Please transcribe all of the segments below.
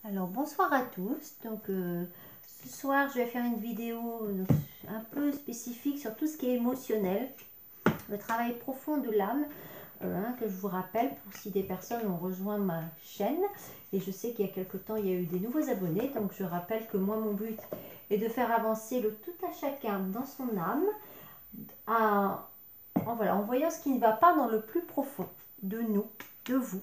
Alors bonsoir à tous. Ce soir je vais faire une vidéo un peu spécifique sur tout ce qui est émotionnel, le travail profond de l'âme, que je vous rappelle pour si des personnes ont rejoint ma chaîne. Et je sais qu'il y a quelque temps il y a eu des nouveaux abonnés, donc je rappelle que moi mon but est de faire avancer le tout à chacun dans son âme, en voyant ce qui ne va pas dans le plus profond de nous, de vous.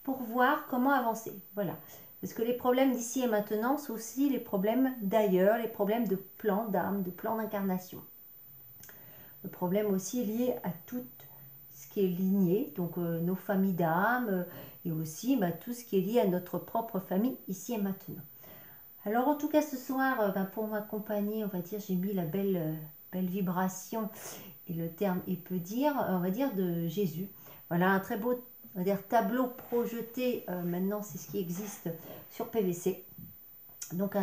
Pour voir comment avancer. Voilà. Parce que les problèmes d'ici et maintenant sont aussi les problèmes d'ailleurs, les problèmes de plan d'âme, de plan d'incarnation. Le problème aussi est lié à tout ce qui est ligné, donc nos familles d'âme, et aussi tout ce qui est lié à notre propre famille ici et maintenant. Alors en tout cas ce soir, pour m'accompagner, on va dire, j'ai mis la belle vibration, et le terme, il peut dire, on va dire, de Jésus. Voilà un très beau, on va dire, tableau projeté, maintenant c'est ce qui existe sur PVC. Donc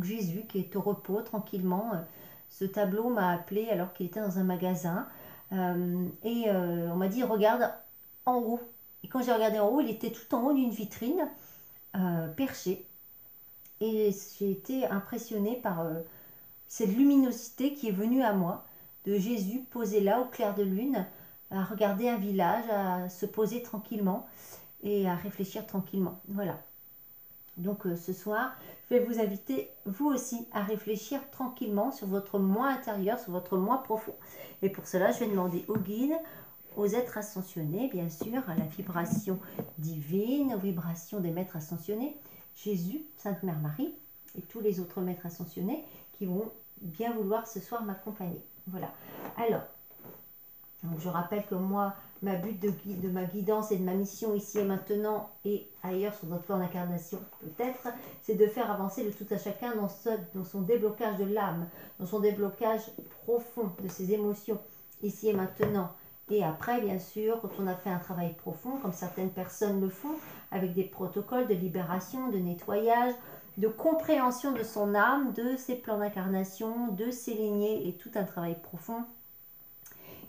Jésus qui est au repos tranquillement. Ce tableau m'a appelé alors qu'il était dans un magasin. On m'a dit regarde en haut. Et quand j'ai regardé en haut, il était tout en haut d'une vitrine, perché. Et j'ai été impressionnée par cette luminosité qui est venue à moi, de Jésus posé là au clair de lune, à regarder un village, à se poser tranquillement et à réfléchir tranquillement. Voilà. Donc ce soir, je vais vous inviter, vous aussi, à réfléchir tranquillement sur votre moi intérieur, sur votre moi profond. Et pour cela, je vais demander aux guides, aux êtres ascensionnés, bien sûr, à la vibration divine, aux vibrations des maîtres ascensionnés, Jésus, Sainte Mère Marie et tous les autres maîtres ascensionnés qui vont bien vouloir ce soir m'accompagner. Voilà. Alors, donc je rappelle que moi, ma but de ma guidance et de ma mission ici et maintenant et ailleurs sur notre plan d'incarnation peut-être, c'est de faire avancer le tout à chacun dans son déblocage de l'âme, dans son déblocage profond de ses émotions ici et maintenant. Et après, bien sûr, quand on a fait un travail profond, comme certaines personnes le font, avec des protocoles de libération, de nettoyage, de compréhension de son âme, de ses plans d'incarnation, de ses lignées et tout un travail profond.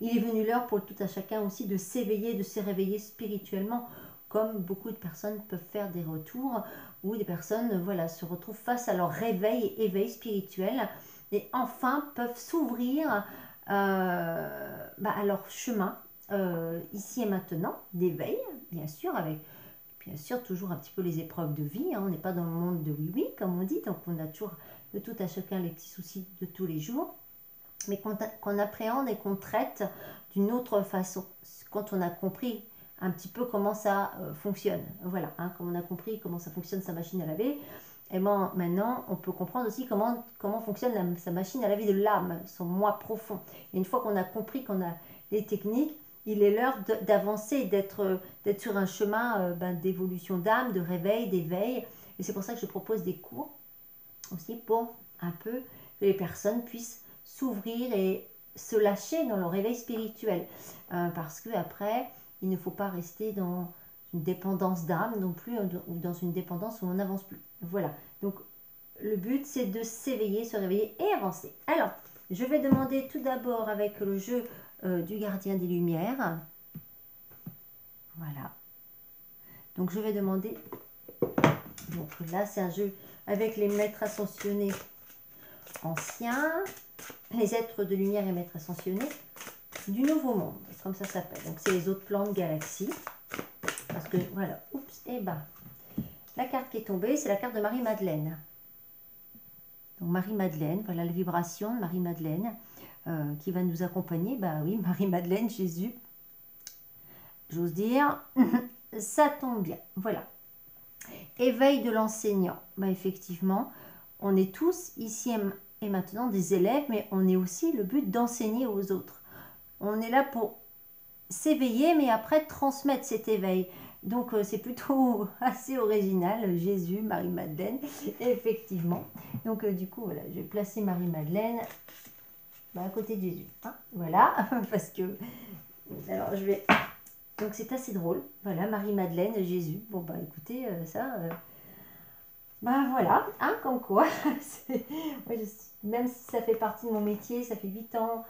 Il est venu l'heure pour tout à chacun aussi de s'éveiller, de se réveiller spirituellement, comme beaucoup de personnes peuvent faire des retours, où des personnes se retrouvent face à leur réveil et éveil spirituel, et enfin peuvent s'ouvrir à leur chemin, ici et maintenant, d'éveil, bien sûr, avec bien sûr toujours un petit peu les épreuves de vie, hein. On n'est pas dans le monde de oui-oui, comme on dit, donc on a toujours de tout à chacun les petits soucis de tous les jours, mais qu'on appréhende et qu'on traite d'une autre façon, quand on a compris un petit peu comment ça fonctionne. Voilà, hein, comme on a compris comment ça fonctionne sa machine à laver, et ben, maintenant on peut comprendre aussi comment fonctionne sa machine à laver de l'âme, son moi profond. Et une fois qu'on a compris qu'on a les techniques, il est l'heure d'avancer, d'être sur un chemin d'évolution d'âme, de réveil, d'éveil. Et c'est pour ça que je propose des cours aussi pour un peu que les personnes puissent s'ouvrir et se lâcher dans leur réveil spirituel. Parce que après, il ne faut pas rester dans une dépendance d'âme non plus, ou dans une dépendance où on n'avance plus. Voilà. Donc, le but, c'est de s'éveiller, se réveiller et avancer. Alors, je vais demander tout d'abord avec le jeu du gardien des Lumières. Voilà. Donc, je vais demander... Donc là, c'est un jeu avec les maîtres ascensionnés anciens, les êtres de lumière et maîtres ascensionnés du Nouveau Monde, comme ça s'appelle. Donc c'est les autres plans de galaxies. Parce que voilà, oups, et la carte qui est tombée, c'est la carte de Marie-Madeleine. Donc Marie-Madeleine, voilà la vibration de Marie-Madeleine qui va nous accompagner. Bah oui, Marie-Madeleine, Jésus, j'ose dire, ça tombe bien. Voilà. Éveil de l'enseignant. Bah effectivement, on est tous ici et maintenant des élèves, mais on est aussi le but d'enseigner aux autres. On est là pour s'éveiller, mais après transmettre cet éveil. Donc c'est plutôt assez original, Jésus, Marie-Madeleine, effectivement. Donc du coup, voilà, je vais placer Marie-Madeleine à côté de Jésus. Hein, voilà, parce que... Alors je vais... Donc c'est assez drôle. Voilà, Marie-Madeleine, Jésus. Bon bah écoutez, bah voilà, hein, comme quoi. Ouais, même si ça fait partie de mon métier, ça fait 8 ans,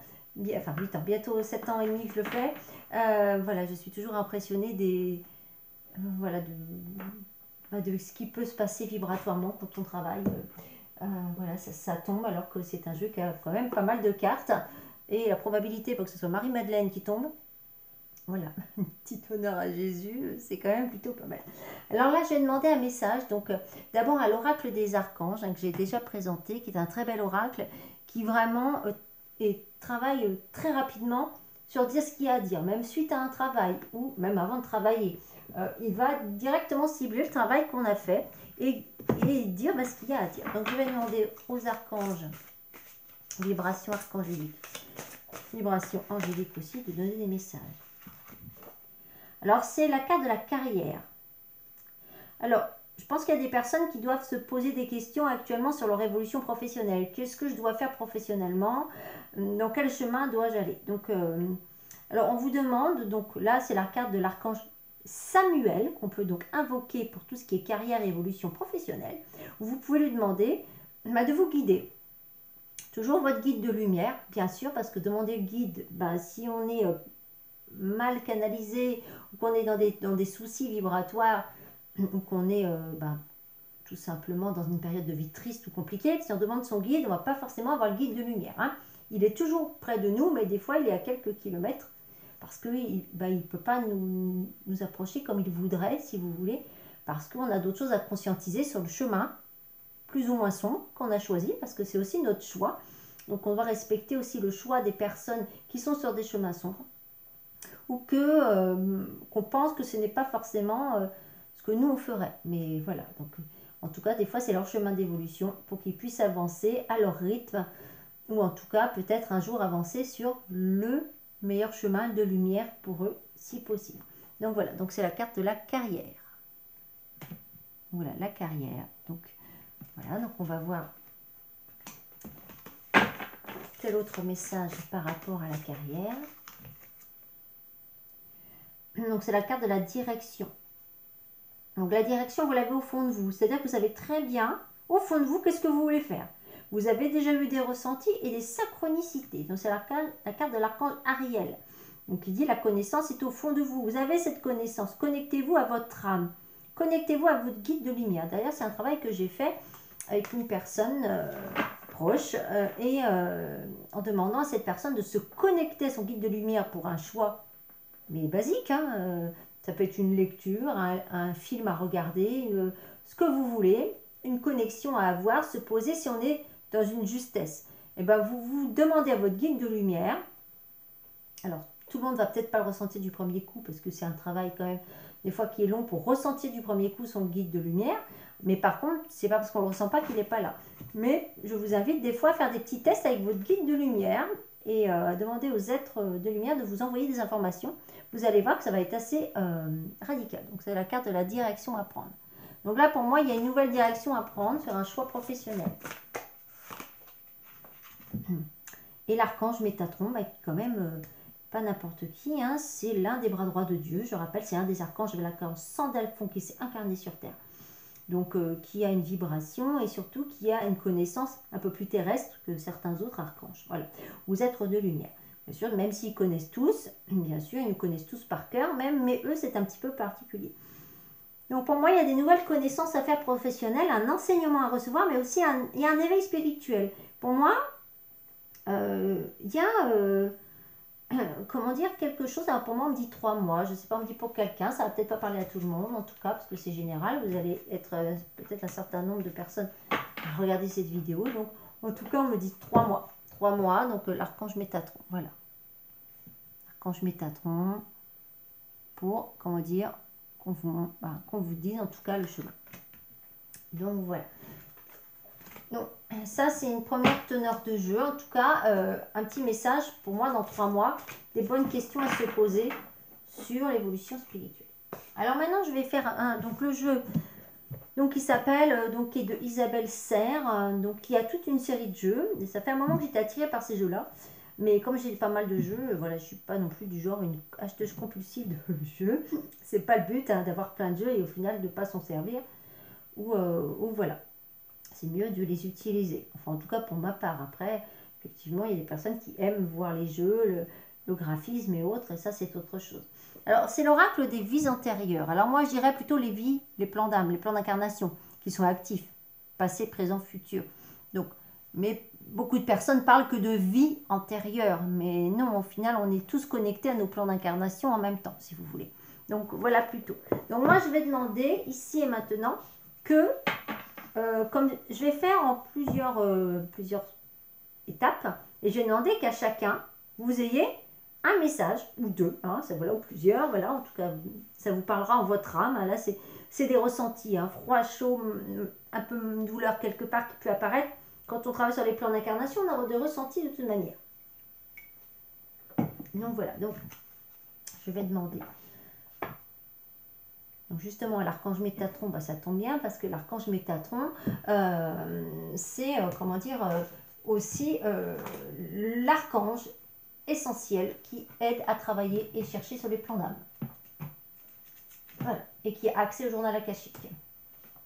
enfin 8 ans, bientôt 7 ans et demi que je le fais. Voilà, je suis toujours impressionnée des, voilà, de ce qui peut se passer vibratoirement quand on travaille. Voilà, ça tombe alors que c'est un jeu qui a quand même pas mal de cartes. Et la probabilité pour que ce soit Marie-Madeleine qui tombe, voilà, petit honneur à Jésus, c'est quand même plutôt pas mal. Alors là, je vais demander un message. Donc, d'abord à l'oracle des archanges, que j'ai déjà présenté, qui est un très bel oracle, qui vraiment travaille très rapidement sur dire ce qu'il y a à dire, même suite à un travail, ou même avant de travailler. Il va directement cibler le travail qu'on a fait et dire ce qu'il y a à dire. Donc, je vais demander aux archanges, vibration archangélique, vibration angélique aussi, de donner des messages. Alors, c'est la carte de la carrière. Alors, je pense qu'il y a des personnes qui doivent se poser des questions actuellement sur leur évolution professionnelle. Qu'est-ce que je dois faire professionnellement? Dans quel chemin dois-je aller? Donc, alors, on vous demande, donc là, c'est la carte de l'archange Samuel, qu'on peut donc invoquer pour tout ce qui est carrière et évolution professionnelle. Vous pouvez lui demander de vous guider. Toujours votre guide de lumière, bien sûr, parce que demander le guide, si on est mal canalisé, ou qu'on est dans des soucis vibratoires, ou qu'on est tout simplement dans une période de vie triste ou compliquée, si on demande son guide, on ne va pas forcément avoir le guide de lumière. Hein. Il est toujours près de nous, mais des fois il est à quelques kilomètres, parce qu'il ne peut pas nous approcher comme il voudrait, si vous voulez, parce qu'on a d'autres choses à conscientiser sur le chemin, plus ou moins sombre, qu'on a choisi, parce que c'est aussi notre choix. Donc on va respecter aussi le choix des personnes qui sont sur des chemins sombres, ou qu'on pense que ce n'est pas forcément ce que nous on ferait. Mais voilà, donc en tout cas, des fois c'est leur chemin d'évolution pour qu'ils puissent avancer à leur rythme, ou en tout cas peut-être un jour avancer sur le meilleur chemin de lumière pour eux, si possible. Donc voilà, donc c'est la carte de la carrière. Voilà, la carrière. Donc voilà, donc on va voir quel autre message par rapport à la carrière. Donc c'est la carte de la direction. Donc la direction, vous l'avez au fond de vous. C'est-à-dire que vous savez très bien, au fond de vous, qu'est-ce que vous voulez faire. Vous avez déjà eu des ressentis et des synchronicités. Donc c'est la carte de l'archange Ariel. Donc il dit la connaissance est au fond de vous. Vous avez cette connaissance. Connectez-vous à votre âme. Connectez-vous à votre guide de lumière. D'ailleurs, c'est un travail que j'ai fait avec une personne proche en demandant à cette personne de se connecter à son guide de lumière pour un choix, mais basique, hein, ça peut être une lecture, un film à regarder, ce que vous voulez, une connexion à avoir, se poser si on est dans une justesse. Et vous vous demandez à votre guide de lumière. Alors, tout le monde va peut-être pas le ressentir du premier coup, parce que c'est un travail quand même, des fois, qui est long pour ressentir du premier coup son guide de lumière. Mais par contre, c'est pas parce qu'on ne le ressent pas qu'il n'est pas là. Mais je vous invite des fois à faire des petits tests avec votre guide de lumière et à demander aux êtres de lumière de vous envoyer des informations. Vous allez voir que ça va être assez radical. Donc c'est la carte de la direction à prendre. Donc là, pour moi, il y a une nouvelle direction à prendre sur un choix professionnel. Et l'archange Métatron, qui quand même, pas n'importe qui, hein, c'est l'un des bras droits de Dieu. Je rappelle, c'est un des archanges de l'archange Sandalphon qui s'est incarné sur Terre. Donc qui a une vibration et surtout qui a une connaissance un peu plus terrestre que certains autres archanges. Voilà, vous êtes de lumière. Bien sûr, même s'ils connaissent tous, bien sûr, ils nous connaissent tous par cœur même, mais eux, c'est un petit peu particulier. Donc pour moi, il y a des nouvelles connaissances à faire professionnelles, un enseignement à recevoir, mais aussi il y a un éveil spirituel. Pour moi, il y a... comment dire, quelque chose, alors pour moi on me dit 3 mois, je ne sais pas, on me dit pour quelqu'un, ça va peut-être pas parler à tout le monde en tout cas, parce que c'est général, vous allez être peut-être un certain nombre de personnes à regarder cette vidéo, donc en tout cas on me dit 3 mois, 3 mois, donc l'archange Métatron, voilà, l'archange Métatron, pour, comment dire, qu'on vous dise en tout cas le chemin. Donc voilà. Donc ça c'est une première teneur de jeu, en tout cas un petit message pour moi dans 3 mois, des bonnes questions à se poser sur l'évolution spirituelle. Alors maintenant je vais faire donc le jeu donc qui s'appelle, qui est de Isabelle Serre, donc qui a toute une série de jeux, et ça fait un moment que j'étais attirée par ces jeux là, mais comme j'ai pas mal de jeux, voilà, je suis pas non plus du genre une acheteuse compulsive de jeux, c'est pas le but hein, d'avoir plein de jeux et au final de pas s'en servir, ou voilà. C'est mieux de les utiliser. Enfin, en tout cas, pour ma part. Après, effectivement, il y a des personnes qui aiment voir les jeux, le graphisme et autres, et ça, c'est autre chose. Alors, c'est l'oracle des vies antérieures. Alors, moi, je dirais plutôt les vies, les plans d'âme, les plans d'incarnation, qui sont actifs, passé, présent, futur. Donc, mais beaucoup de personnes parlent que de vie antérieure. Mais non, au final, on est tous connectés à nos plans d'incarnation en même temps, si vous voulez. Donc, voilà plutôt. Donc, moi, je vais demander, ici et maintenant, que, comme je vais faire en plusieurs étapes, et je vais demander qu'à chacun, vous ayez un message, ou deux, hein, ça, voilà, ou plusieurs, voilà, en tout cas, ça vous parlera en votre âme. Hein, là, c'est des ressentis, hein, froid, chaud, un peu une douleur quelque part qui peut apparaître. Quand on travaille sur les plans d'incarnation, on a des ressentis de toute manière. Donc voilà, donc je vais demander. Donc justement, l'archange Métatron, bah, ça tombe bien parce que l'archange Métatron, c'est, comment dire, aussi l'archange essentiel qui aide à travailler et chercher sur les plans d'âme. Voilà. Et qui a accès au journal akashique.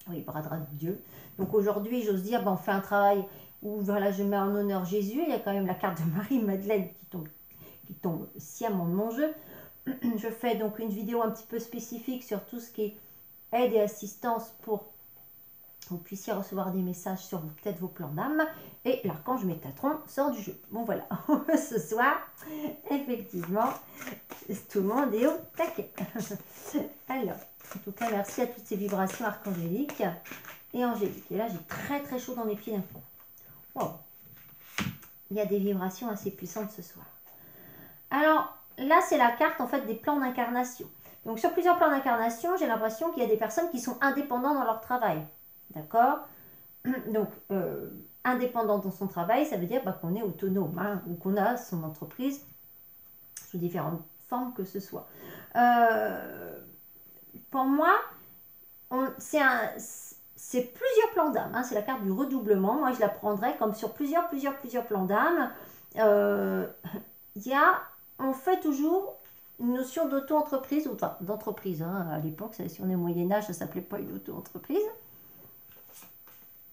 Oui, bras droit de Dieu. Donc aujourd'hui, j'ose dire, ben, on fait un travail où voilà, je mets en honneur Jésus. Il y a quand même la carte de Marie-Madeleine qui tombe sciemment de mon jeu. Je fais donc une vidéo un petit peu spécifique sur tout ce qui est aide et assistance pour que vous puissiez recevoir des messages sur peut-être vos plans d'âme. Et l'archange Métatron sort du jeu. Bon voilà, ce soir, effectivement, tout le monde est au taquet. Alors, en tout cas, merci à toutes ces vibrations archangéliques et angéliques. Et là, j'ai très très chaud dans mes pieds d'un coup. Wow. Il y a des vibrations assez puissantes ce soir. Alors, là, c'est la carte en fait des plans d'incarnation. Donc, sur plusieurs plans d'incarnation, j'ai l'impression qu'il y a des personnes qui sont indépendantes dans leur travail. D'accord? Donc, indépendant dans son travail, ça veut dire bah, qu'on est autonome, hein, ou qu'on a son entreprise sous différentes formes que ce soit. Pour moi, c'est plusieurs plans d'âme. Hein, c'est la carte du redoublement. Moi, je la prendrais comme sur plusieurs plans d'âme. On fait toujours une notion d'auto-entreprise, ou enfin, d'entreprise. Hein, à l'époque, si on est au Moyen-Âge, ça ne s'appelait pas une auto-entreprise.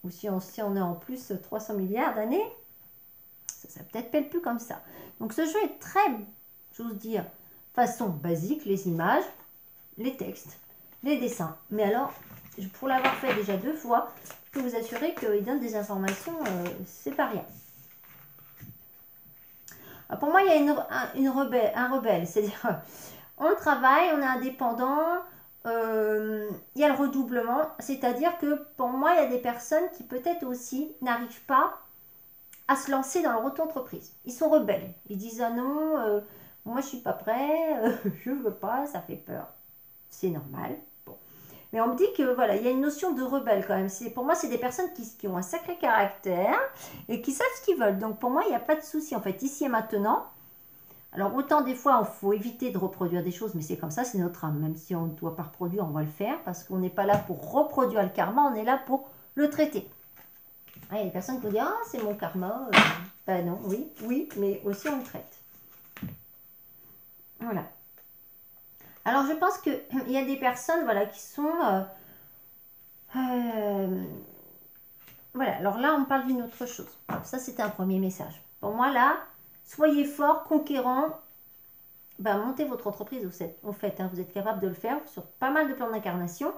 Ou si on est en plus 300 milliards d'années, ça peut-être pèle plus comme ça. Donc ce jeu est très, j'ose dire, façon basique, les images, les textes, les dessins. Mais alors, pour l'avoir fait déjà 2 fois, je peux vous assurer qu'il donne des informations, c'est pas rien. Alors pour moi, il y a un rebelle, c'est-à-dire on travaille, on est indépendant, il y a le redoublement, c'est-à-dire que pour moi, il y a des personnes qui peut-être aussi n'arrivent pas à se lancer dans leur auto-entreprise. Ils sont rebelles. Ils disent ah non, moi je suis pas prêt, je veux pas, ça fait peur. C'est normal. Bon. Mais on me dit que voilà, il y a une notion de rebelle quand même. Pour moi, c'est des personnes qui ont un sacré caractère et qui savent ce qu'ils veulent. Donc pour moi, il n'y a pas de souci en fait. Ici et maintenant. Alors autant des fois, il faut éviter de reproduire des choses, mais c'est comme ça, c'est notre âme. Même si on ne doit pas reproduire, on va le faire parce qu'on n'est pas là pour reproduire le karma, on est là pour le traiter. Ah, il y a des personnes qui vont dire « Ah, c'est mon karma. » Ben non, oui, mais aussi on le traite. Voilà. Alors, je pense qu'il y a des personnes voilà, qui sont... voilà, alors là, on parle d'une autre chose. Alors, ça, c'était un premier message. Pour moi, là, soyez fort, conquérant. Ben, montez votre entreprise, au fait. Hein, vous êtes capable de le faire sur pas mal de plans d'incarnation.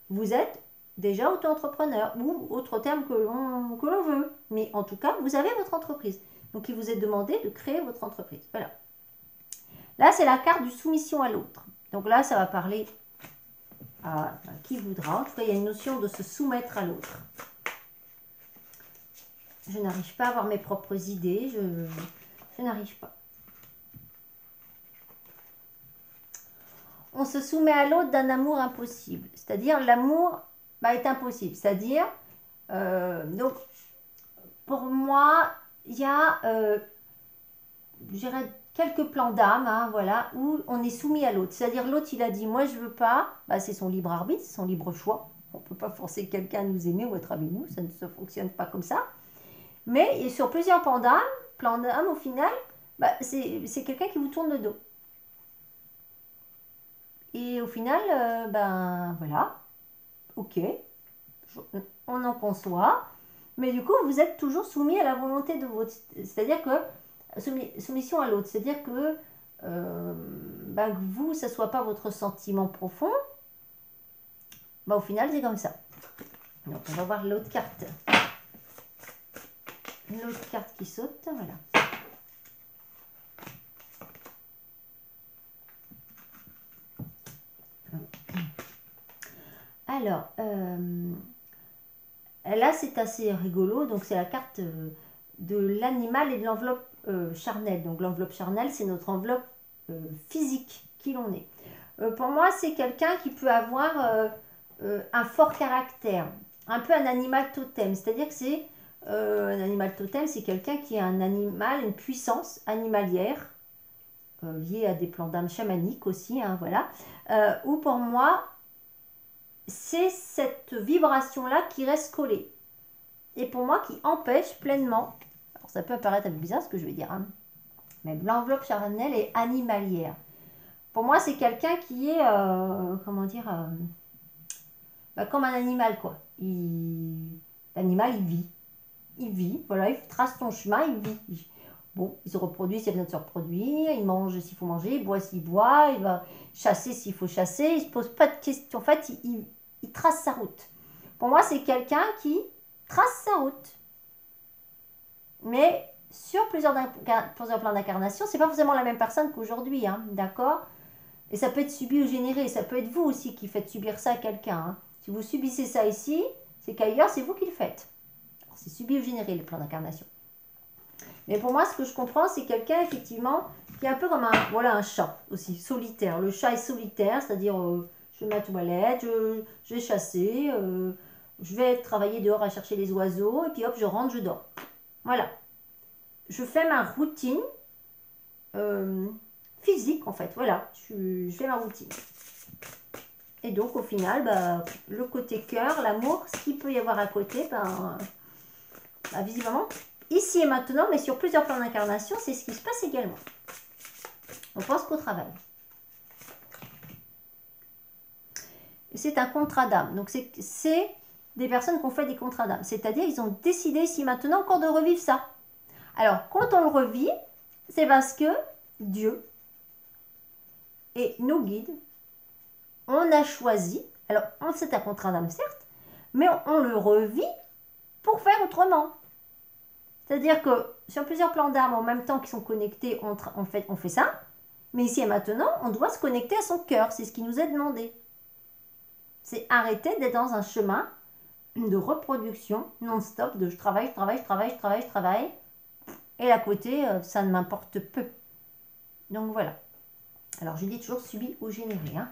Vous êtes déjà auto-entrepreneur ou autre terme que l'on veut. Mais en tout cas, vous avez votre entreprise. Donc, il vous est demandé de créer votre entreprise. Voilà. Là, c'est la carte du soumission à l'autre. Donc là, ça va parler à qui voudra. En tout cas, il y a une notion de se soumettre à l'autre. Je n'arrive pas à avoir mes propres idées. Je n'arrive pas. On se soumet à l'autre d'un amour impossible. C'est-à-dire, l'amour est impossible. C'est-à-dire, donc, pour moi, il y a, je dirais, quelques plans d'âme, hein, voilà, où on est soumis à l'autre. C'est-à-dire, l'autre, il a dit, moi, je veux pas. C'est son libre arbitre, c'est son libre choix. On ne peut pas forcer quelqu'un à nous aimer ou être avec nous. Ça ne fonctionne pas comme ça. Mais sur plusieurs plans d'âme, au final, c'est quelqu'un qui vous tourne le dos. Et au final, voilà, ok, on en conçoit, mais du coup, vous êtes toujours soumis à la volonté de votre... C'est-à-dire que, soumission à l'autre, c'est-à-dire que ben, que vous, ça ne soit pas votre sentiment profond, ben, au final, c'est comme ça. Donc, on va voir l'autre carte. L'autre carte qui saute, voilà. Alors, là, c'est assez rigolo. Donc, c'est la carte de l'animal et de l'enveloppe charnelle. Donc, l'enveloppe charnelle, c'est notre enveloppe physique, qui l'on est. Pour moi, c'est quelqu'un qui peut avoir un fort caractère, un peu un animal totem. C'est-à-dire que c'est un animal totem, c'est quelqu'un qui a un animal, une puissance animalière liée à des plans d'âme chamaniques aussi, hein, voilà. Ou pour moi, c'est cette vibration-là qui reste collée. Et pour moi, qui empêche pleinement, alors ça peut apparaître un peu bizarre ce que je vais dire, hein, mais l'enveloppe charnelle est animalière. Pour moi, c'est quelqu'un qui est, comment dire, bah, comme un animal, quoi. L'animal, il vit. Il vit, voilà, il trace son chemin, il vit. Bon, il se reproduit s'il y a besoin de se reproduire, il mange s'il faut manger, il boit s'il boit, il va chasser s'il faut chasser, il ne se pose pas de questions. En fait, il trace sa route. Pour moi, c'est quelqu'un qui trace sa route. Mais sur plusieurs plans d'incarnation, c'est pas forcément la même personne qu'aujourd'hui, hein, d'accord? Et ça peut être subi ou généré, ça peut être vous aussi qui faites subir ça à quelqu'un, hein. Si vous subissez ça ici, c'est qu'ailleurs, c'est vous qui le faites. C'est subi ou généré, le plan d'incarnation. Mais pour moi, ce que je comprends, c'est quelqu'un, effectivement, qui est un peu comme un chat aussi, solitaire. Le chat est solitaire, c'est-à-dire, je vais à ma toilette, je vais chasser, je vais travailler dehors à chercher les oiseaux, et puis hop, je rentre, je dors. Voilà. Je fais ma routine physique, en fait. Voilà, je fais ma routine. Et donc, au final, bah, le côté cœur, l'amour, ce qu'il peut y avoir à côté, bah, visiblement, ici et maintenant, mais sur plusieurs plans d'incarnation, c'est ce qui se passe également. On pense qu'au travail. C'est un contrat d'âme. Donc, c'est des personnes qui ont fait des contrats d'âme. C'est-à-dire, ils ont décidé ici maintenant encore de revivre ça. Alors, quand on le revit, c'est parce que Dieu et nos guides, on a choisi, alors c'est un contrat d'âme certes, mais on le revit pour faire autrement. C'est-à-dire que sur plusieurs plans d'âme en même temps qui sont connectés, on fait ça, mais ici et maintenant, on doit se connecter à son cœur, c'est ce qui nous est demandé. C'est arrêter d'être dans un chemin de reproduction non-stop, de je travaille, et à côté, ça ne m'importe peu. Donc voilà. Alors je dis toujours subi ou généré, hein.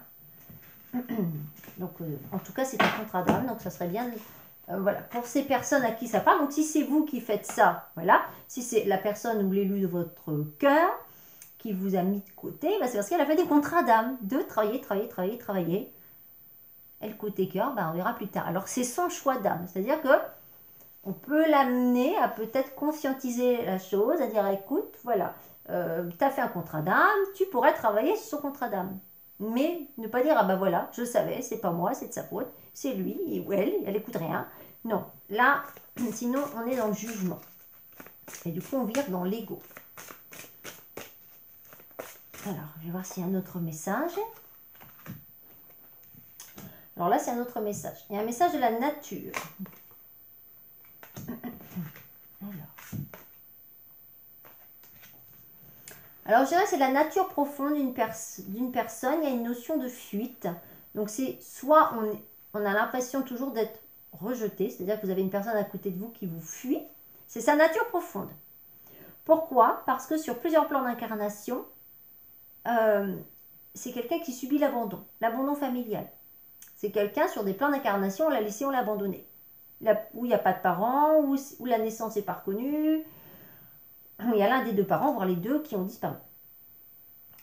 Donc, en tout cas, c'est un contrat d'âme, donc ça serait bien, voilà, pour ces personnes à qui ça parle. Donc, si c'est vous qui faites ça, voilà, si c'est la personne ou l'élu de votre cœur qui vous a mis de côté, bah, c'est parce qu'elle a fait des contrats d'âme, de travailler. Et le côté cœur, bah, on verra plus tard. Alors, c'est son choix d'âme, c'est-à-dire que on peut l'amener à peut-être conscientiser la chose, à dire, écoute, voilà, tu as fait un contrat d'âme, tu pourrais travailler sur son contrat d'âme. Mais ne pas dire, ah ben voilà, je savais, c'est pas moi, c'est de sa faute, c'est lui ou elle écoute rien. Non, là, sinon on est dans le jugement. Et du coup, on vire dans l'ego. Alors, je vais voir s'il y a un autre message. Alors là, c'est un autre message. Il y a un message de la nature. Alors, je dirais que c'est la nature profonde d'une personne. Il y a une notion de fuite. Donc, c'est soit on a l'impression toujours d'être rejeté, c'est-à-dire que vous avez une personne à côté de vous qui vous fuit. C'est sa nature profonde. Pourquoi? Parce que sur plusieurs plans d'incarnation, c'est quelqu'un qui subit l'abandon familial. C'est quelqu'un sur des plans d'incarnation, on l'a laissé, on l'a abandonné. Où il n'y a pas de parents, où la naissance n'est pas reconnue, il y a l'un des deux parents, voire les deux, qui ont disparu.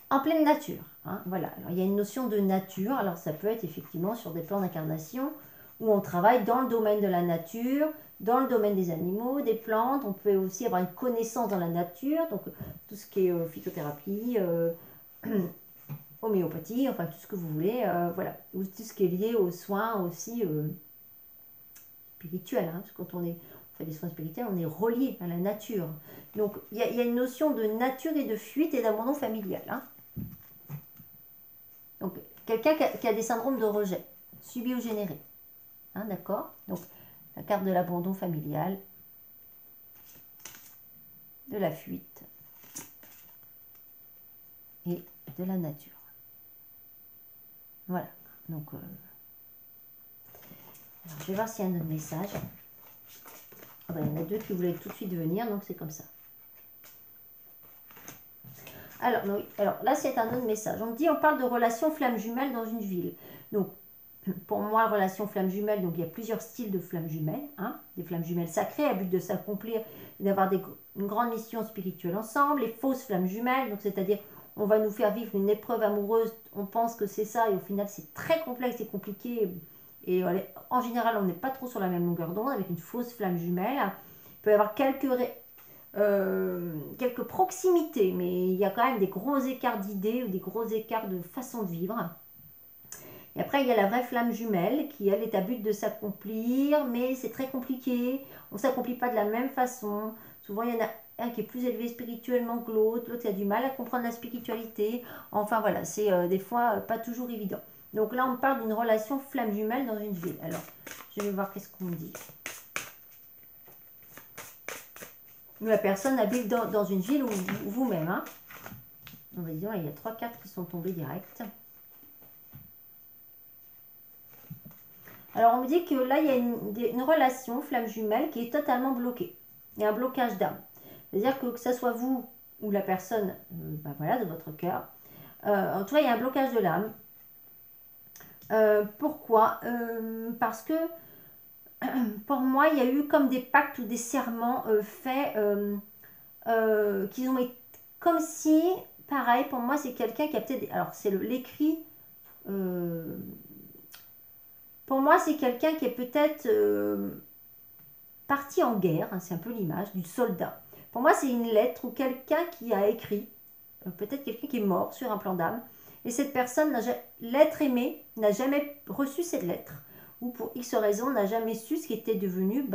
En pleine nature, hein, voilà. Alors, il y a une notion de nature, alors ça peut être effectivement sur des plans d'incarnation où on travaille dans le domaine de la nature, dans le domaine des animaux, des plantes. On peut aussi avoir une connaissance dans la nature, donc tout ce qui est phytothérapie, homéopathie, enfin tout ce que vous voulez, voilà. Ou tout ce qui est lié aux soins aussi spirituels, hein, parce que quand on fait des soins spirituels, on est relié à la nature. Donc il y a une notion de nature et de fuite et d'abandon familial, hein. Donc, quelqu'un qui a des syndromes de rejet, subi ou généré. Hein, d'accord? Donc, la carte de l'abandon familial, de la fuite et de la nature. Voilà. Donc, je vais voir s'il y a un autre message. Ah ben, il y en a deux qui voulaient tout de suite venir, donc c'est comme ça. Alors, oui, alors là, c'est un autre message. On me dit, on parle de relation flamme jumelle dans une ville. Donc, pour moi, relation flamme jumelle, donc il y a plusieurs styles de flammes jumelles. Hein, des flammes jumelles sacrées à but de s'accomplir et d'avoir une grande mission spirituelle ensemble. Les fausses flammes jumelles, donc c'est-à-dire, on va nous faire vivre une épreuve amoureuse, on pense que c'est ça, et au final, c'est très complexe et compliqué. Et en général, on n'est pas trop sur la même longueur d'onde avec une fausse flamme jumelle. Il peut y avoir quelques proximités, mais il y a quand même des gros écarts d'idées ou des gros écarts de façon de vivre. Et après, il y a la vraie flamme jumelle qui, elle, est à but de s'accomplir, mais c'est très compliqué. On ne s'accomplit pas de la même façon. Souvent, il y en a un qui est plus élevé spirituellement que l'autre, l'autre qui a du mal à comprendre la spiritualité. Enfin, voilà, c'est des fois pas toujours évident. Donc là, on parle d'une relation flamme jumelle dans une ville. Alors, je vais voir qu'est-ce qu'on dit. La personne habite dans une ville ou vous-même. Hein. On va dire, il y a 3 cartes qui sont tombées directes. Alors, on me dit que là, il y a une relation flamme jumelle qui est totalement bloquée. Il y a un blocage d'âme. C'est-à-dire que ce soit vous ou la personne voilà, de votre cœur, en tout cas, il y a un blocage de l'âme. Pourquoi parce que pour moi, il y a eu comme des pactes ou des serments faits qui ont été comme si, pareil, pour moi, c'est quelqu'un qui a peut-être... Alors, c'est l'écrit... pour moi, c'est quelqu'un qui est peut-être parti en guerre, hein, c'est un peu l'image du soldat. Pour moi, c'est une lettre ou quelqu'un qui a écrit, peut-être quelqu'un qui est mort sur un plan d'âme, et cette personne, l'être aimé, n'a jamais reçu cette lettre, ou pour X raison, n'a jamais su ce qui était devenu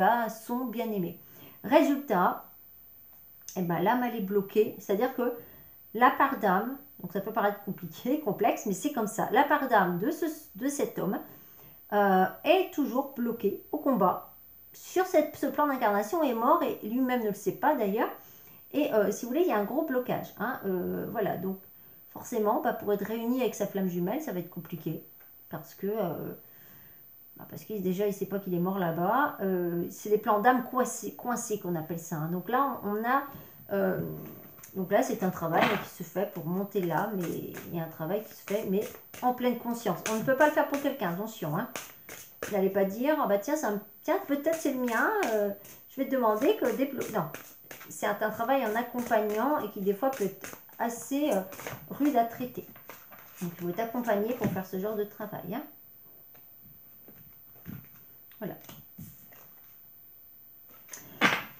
son bien-aimé. Résultat, eh ben, l'âme, elle est bloquée, c'est-à-dire que la part d'âme, donc ça peut paraître compliqué, complexe, mais c'est comme ça, la part d'âme de cet homme est toujours bloquée au combat sur ce plan d'incarnation, est mort et lui-même ne le sait pas d'ailleurs. Et si vous voulez, il y a un gros blocage. Hein, voilà, donc forcément, pour être réuni avec sa flamme jumelle, ça va être compliqué. Parce que déjà, il ne sait pas qu'il est mort là-bas. C'est les plans d'âme coincés qu'on appelle ça. Hein. Donc là, on a... donc là, c'est un travail qui se fait pour monter l'âme. Et il y a un travail qui se fait, mais en pleine conscience. On ne peut pas le faire pour quelqu'un, attention. Hein. Vous n'allez pas dire, oh, tiens, peut-être c'est le mien. Je vais te demander que... Non, c'est un travail en accompagnant et qui des fois peut être assez rude à traiter. Donc, il faut t'accompagner pour faire ce genre de travail. Hein. Voilà.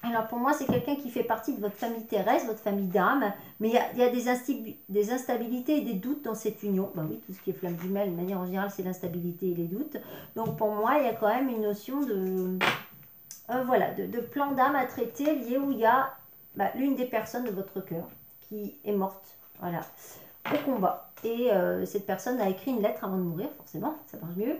Alors, pour moi, c'est quelqu'un qui fait partie de votre famille terrestre, votre famille d'âme. Mais il y a des instabilités et des doutes dans cette union. Ben oui, tout ce qui est flamme jumelle, de manière en générale, c'est l'instabilité et les doutes. Donc, pour moi, il y a quand même une notion de... voilà, de plan d'âme à traiter lié où il y a l'une des personnes de votre cœur qui est morte, voilà, au combat. Et cette personne a écrit une lettre avant de mourir, forcément, ça marche mieux.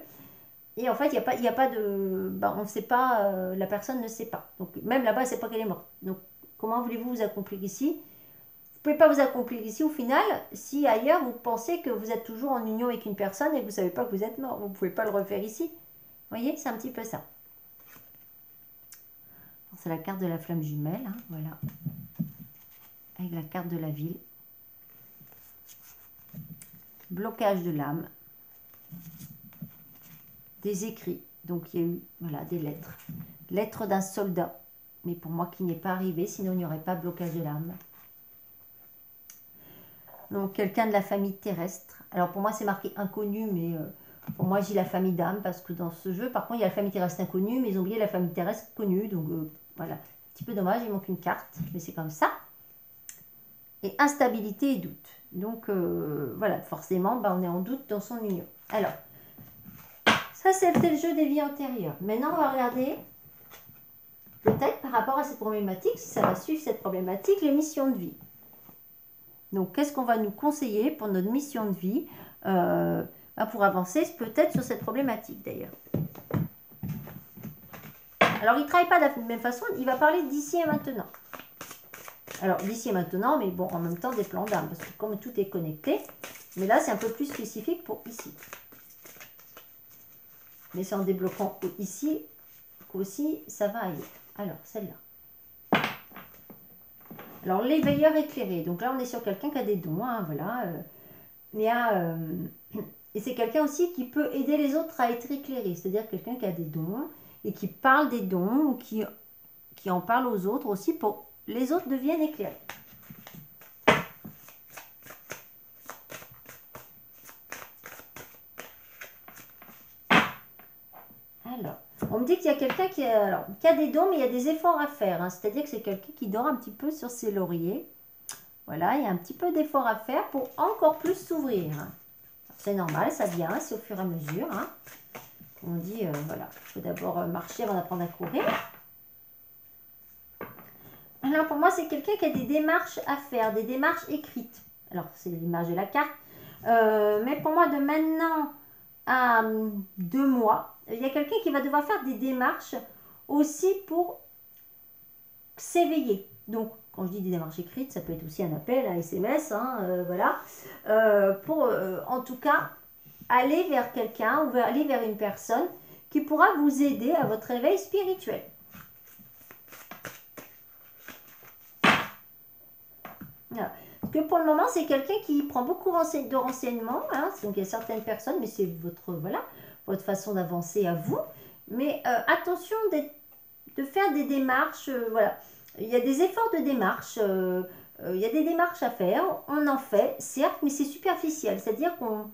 Et en fait, il y a pas de... on ne sait pas, la personne ne sait pas. Donc, même là-bas, elle ne sait pas qu'elle est morte. Donc, comment voulez-vous vous accomplir ici? Vous ne pouvez pas vous accomplir ici, au final, si ailleurs, vous pensez que vous êtes toujours en union avec une personne et que vous ne savez pas que vous êtes mort. Vous ne pouvez pas le refaire ici. Vous voyez, c'est un petit peu ça. C'est la carte de la flamme jumelle, hein, voilà. Avec la carte de la ville. Blocage de l'âme. Des écrits. Donc, il y a eu des lettres. Lettre d'un soldat. Mais pour moi, qui n'est pas arrivé, sinon il n'y aurait pas blocage de l'âme. Donc, quelqu'un de la famille terrestre. Alors, pour moi, c'est marqué inconnu, mais pour moi, j'ai la famille d'âme, parce que dans ce jeu, par contre, il y a la famille terrestre inconnue, mais ils ont oublié la famille terrestre connue. Donc, voilà. Un petit peu dommage, il manque une carte, mais c'est comme ça. Et instabilité et doute. Donc, voilà, forcément, on est en doute dans son union. Alors, ça, c'était le jeu des vies antérieures. Maintenant, on va regarder, peut-être par rapport à cette problématique, si ça va suivre cette problématique, les missions de vie. Donc, qu'est-ce qu'on va nous conseiller pour notre mission de vie? pour avancer peut-être sur cette problématique d'ailleurs. Alors, il ne travaille pas de la même façon, il va parler d'ici et maintenant. Alors, d'ici et maintenant, mais bon, en même temps, des plans d'âme, parce que comme tout est connecté, mais là, c'est un peu plus spécifique pour ici. Mais c'est en débloquant ici qu'aussi, ça va ailleurs. Alors, celle-là. Alors, l'éveilleur éclairé. Donc là, on est sur quelqu'un qui a des dons, hein, voilà. Et c'est quelqu'un aussi qui peut aider les autres à être éclairés. C'est-à-dire quelqu'un qui a des dons et qui parle des dons ou qui en parle aux autres aussi pour que les autres deviennent éclairés. Alors, on me dit qu'il y a quelqu'un qui a des dons, mais il y a des efforts à faire. Hein. C'est-à-dire que c'est quelqu'un qui dort un petit peu sur ses lauriers. Voilà, il y a un petit peu d'efforts à faire pour encore plus s'ouvrir. Hein. C'est normal, ça vient, c'est au fur et à mesure. Hein. On dit, voilà, il faut d'abord marcher avant d'apprendre à courir. Alors, pour moi, c'est quelqu'un qui a des démarches à faire, des démarches écrites. Alors, c'est l'image de la carte. Mais pour moi, de maintenant à 2 mois, il y a quelqu'un qui va devoir faire des démarches aussi pour s'éveiller. Donc, quand je dis des démarches écrites, ça peut être aussi un appel, un SMS, hein, voilà. Pour, en tout cas, aller vers quelqu'un ou aller vers une personne qui pourra vous aider à votre éveil spirituel. Voilà. Parce que pour le moment, c'est quelqu'un qui prend beaucoup de renseignements. Hein, donc, il y a certaines personnes, mais c'est votre façon d'avancer à vous. Mais attention de faire des démarches. Voilà. Il y a des efforts de démarche. Il y a des démarches à faire. On en fait, certes, mais c'est superficiel. C'est-à-dire qu'on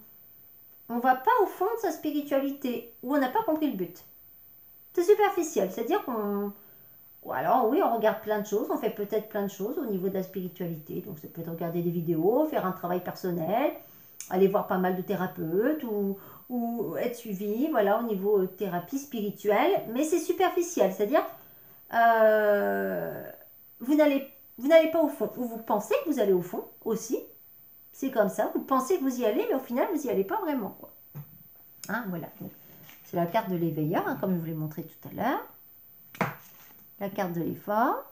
ne va pas au fond de sa spiritualité ou on n'a pas compris le but. C'est superficiel. C'est-à-dire qu'on... Ou alors, oui, on regarde plein de choses, on fait peut-être plein de choses au niveau de la spiritualité. Donc, ça peut être regarder des vidéos, faire un travail personnel, aller voir pas mal de thérapeutes ou être suivi, voilà, au niveau thérapie spirituelle. Mais c'est superficiel, c'est-à-dire, vous n'allez pas au fond. Ou vous pensez que vous allez au fond aussi. C'est comme ça, vous pensez que vous y allez, mais au final, vous n'y allez pas vraiment. Quoi. Hein, voilà. C'est la carte de l'éveilleur, hein, comme je vous l'ai montré tout à l'heure. La carte de l'effort,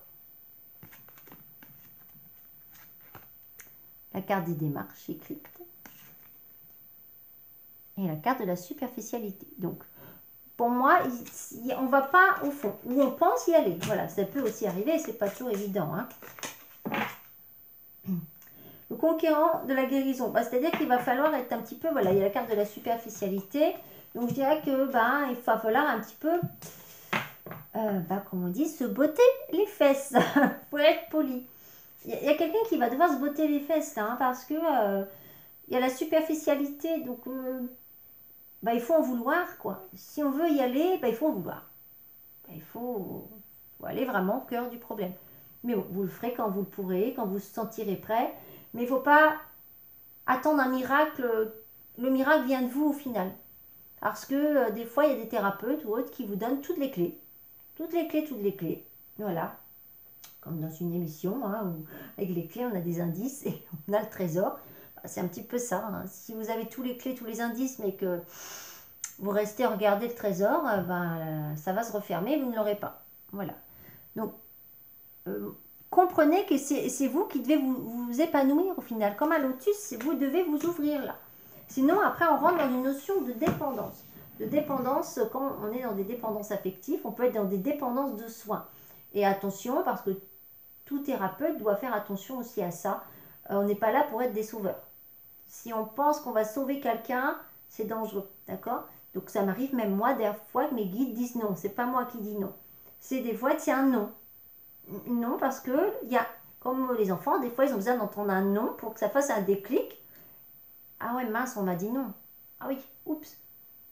la carte des démarches écrites et la carte de la superficialité. Donc, pour moi, on ne va pas au fond, où on pense y aller. Voilà, ça peut aussi arriver, c'est pas toujours évident. Hein. Le conquérant de la guérison, c'est-à-dire qu'il va falloir être un petit peu, voilà, il y a la carte de la superficialité. Donc, je dirais que il va falloir un petit peu... comme on dit, se botter les fesses, pour être poli. Il y a quelqu'un qui va devoir se botter les fesses, là, hein, parce que il y a la superficialité, donc il faut en vouloir, quoi. Si on veut y aller, il faut en vouloir. Il faut aller vraiment au cœur du problème. Mais bon, vous le ferez quand vous le pourrez, quand vous vous sentirez prêt, mais il ne faut pas attendre un miracle. Le miracle vient de vous au final. Parce que des fois, il y a des thérapeutes ou autres qui vous donnent toutes les clés. Toutes les clés. Voilà. Comme dans une émission, hein, où avec les clés, on a des indices et on a le trésor. C'est un petit peu ça. Hein. Si vous avez tous les clés, tous les indices, mais que vous restez à regarder le trésor, ça va se refermer et vous ne l'aurez pas. Voilà. Donc, comprenez que c'est vous qui devez vous épanouir au final. Comme un lotus, vous devez vous ouvrir là. Sinon, après, on rentre dans une notion de dépendance. De dépendance, quand on est dans des dépendances affectives, on peut être dans des dépendances de soins. Et attention, parce que tout thérapeute doit faire attention aussi à ça. On n'est pas là pour être des sauveurs. Si on pense qu'on va sauver quelqu'un, c'est dangereux, d'accord? Donc ça m'arrive même moi des fois que mes guides disent non. C'est pas moi qui dis non. C'est des fois, c'est un non. Non, parce que comme les enfants, des fois, ils ont besoin d'entendre un non pour que ça fasse un déclic. Ah ouais, mince, on m'a dit non. Ah oui, oups.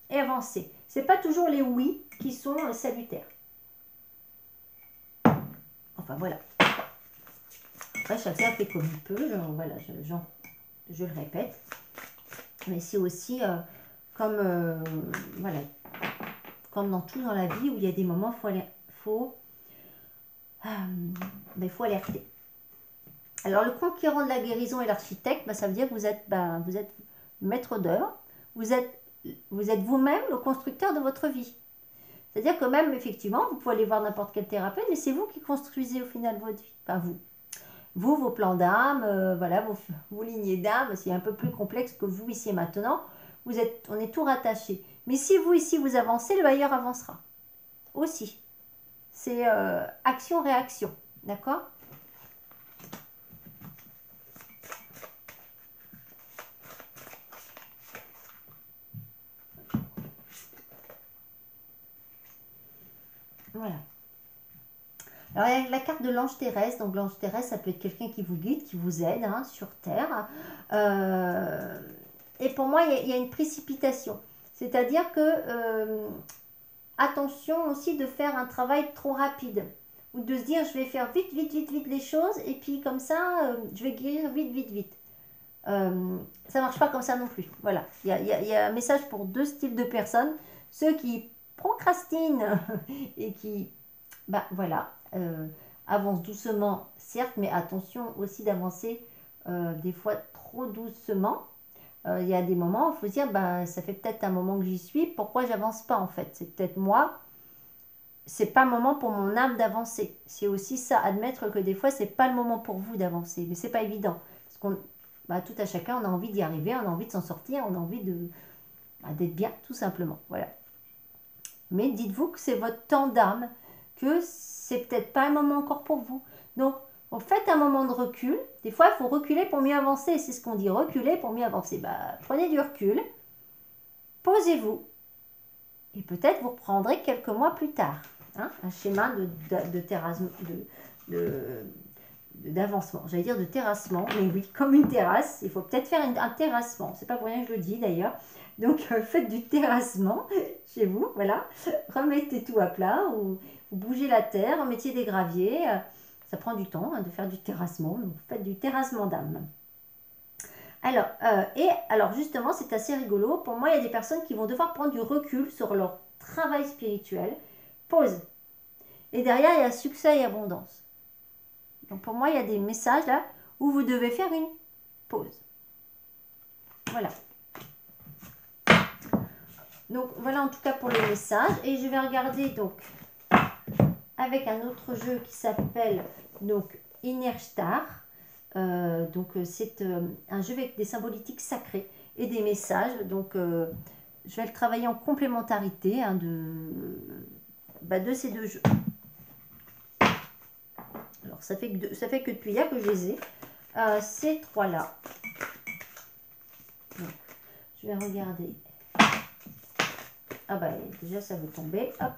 Et avancer. C'est pas toujours les oui qui sont salutaires. Enfin, voilà. Après, chacun fait comme il peut. Je le répète. Mais c'est aussi comme dans tout dans la vie où il y a des moments où il faut alerter. Alors, le conquérant de la guérison et l'architecte, ça veut dire que vous êtes maître d'œuvre, vous êtes vous-même le constructeur de votre vie. C'est-à-dire que même, effectivement, vous pouvez aller voir n'importe quel thérapeute, mais c'est vous qui construisez au final votre vie. Enfin, vous, vos plans d'âme, voilà, vos lignées d'âme, c'est un peu plus complexe que vous ici et maintenant. On est tout rattaché. Mais si vous ici vous avancez, le bailleur avancera aussi. C'est action-réaction, d'accord? Voilà. Alors, il y a la carte de l'ange Thérèse. Donc, l'ange Thérèse, ça peut être quelqu'un qui vous guide, qui vous aide hein, sur Terre. Et pour moi, il y a une précipitation. C'est-à-dire que, attention aussi de faire un travail trop rapide. Ou de se dire, je vais faire vite, vite, vite, vite les choses. Et puis, comme ça, je vais guérir vite, vite, vite. Ça ne marche pas comme ça non plus. Voilà. Il y a un message pour deux styles de personnes. Ceux qui procrastinent et qui, bah voilà, avancent doucement, certes, mais attention aussi d'avancer des fois trop doucement. Il y a des moments où il faut se dire, bah, ça fait peut-être un moment que j'y suis, pourquoi j'avance pas en fait? C'est peut-être moi, c'est pas le moment pour mon âme d'avancer. C'est aussi ça, admettre que des fois, c'est pas le moment pour vous d'avancer, mais c'est pas évident. Parce qu'on, bah, tout à chacun, on a envie d'y arriver, on a envie de s'en sortir, on a envie d'être bien, tout simplement. Voilà. Mais dites-vous que c'est votre temps d'âme, que c'est peut-être pas un moment encore pour vous. Donc, faites un moment de recul. Des fois, il faut reculer pour mieux avancer. C'est ce qu'on dit, reculer pour mieux avancer. Bah, prenez du recul, posez-vous, et peut-être vous reprendrez quelques mois plus tard. Hein, un schéma d'avancement. J'allais dire de terrassement, mais oui, comme une terrasse. Il faut peut-être faire un terrassement. C'est pas pour rien que je le dis d'ailleurs. Donc, faites du terrassement chez vous, voilà. Remettez tout à plat, ou vous bougez la terre, remettiez des graviers. Ça prend du temps hein, de faire du terrassement, donc faites du terrassement d'âme. Alors justement, c'est assez rigolo. Pour moi, il y a des personnes qui vont devoir prendre du recul sur leur travail spirituel. Pause. Et derrière, il y a succès et abondance. Donc pour moi, il y a des messages là où vous devez faire une pause. Voilà. Donc voilà en tout cas pour les messages. Et je vais regarder donc avec un autre jeu qui s'appelle donc Inner Star. C'est un jeu avec des symboliques sacrées et des messages. Donc je vais le travailler en complémentarité hein, de ces deux jeux. Alors ça fait que depuis hier que je les ai. Ces trois-là. Je vais regarder. Ah bah déjà ça veut tomber. Hop.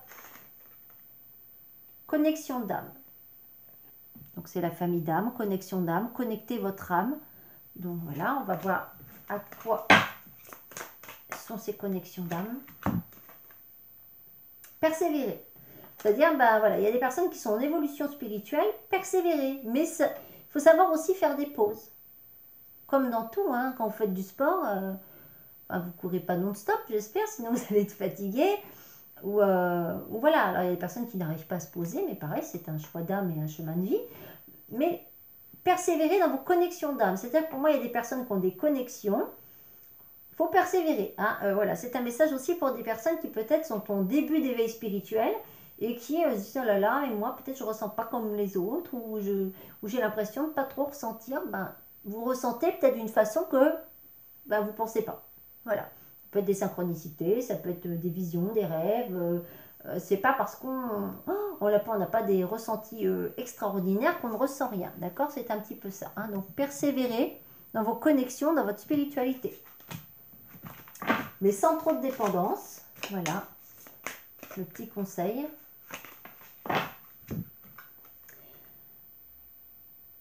Connexion d'âme. Donc c'est la famille d'âme, connexion d'âme, connectez votre âme. Donc voilà, on va voir à quoi sont ces connexions d'âme. Persévérer. C'est-à-dire, ben voilà, il y a des personnes qui sont en évolution spirituelle, persévérer. Mais il faut savoir aussi faire des pauses. Comme dans tout, hein, quand vous faites du sport, vous ne courez pas non-stop, j'espère, sinon vous allez être fatigué. Ou voilà, alors il y a des personnes qui n'arrivent pas à se poser, mais pareil, c'est un choix d'âme et un chemin de vie. Mais persévérer dans vos connexions d'âme. C'est-à-dire, pour moi, il y a des personnes qui ont des connexions. Il faut persévérer. Hein. Voilà, c'est un message aussi pour des personnes qui peut-être sont en début d'éveil spirituel et qui se disent, oh là là, et moi, peut-être je ne ressens pas comme les autres, ou j'ai l'impression de ne pas trop ressentir. Ben, vous ressentez peut-être d'une façon que ben, vous ne pensez pas. Voilà. Ça peut être des synchronicités, ça peut être des visions, des rêves. C'est pas parce qu'on n'a pas des ressentis extraordinaires qu'on ne ressent rien. D'accord? C'est un petit peu ça. Hein. Donc, persévérez dans vos connexions, dans votre spiritualité. Mais sans trop de dépendance. Voilà. Le petit conseil.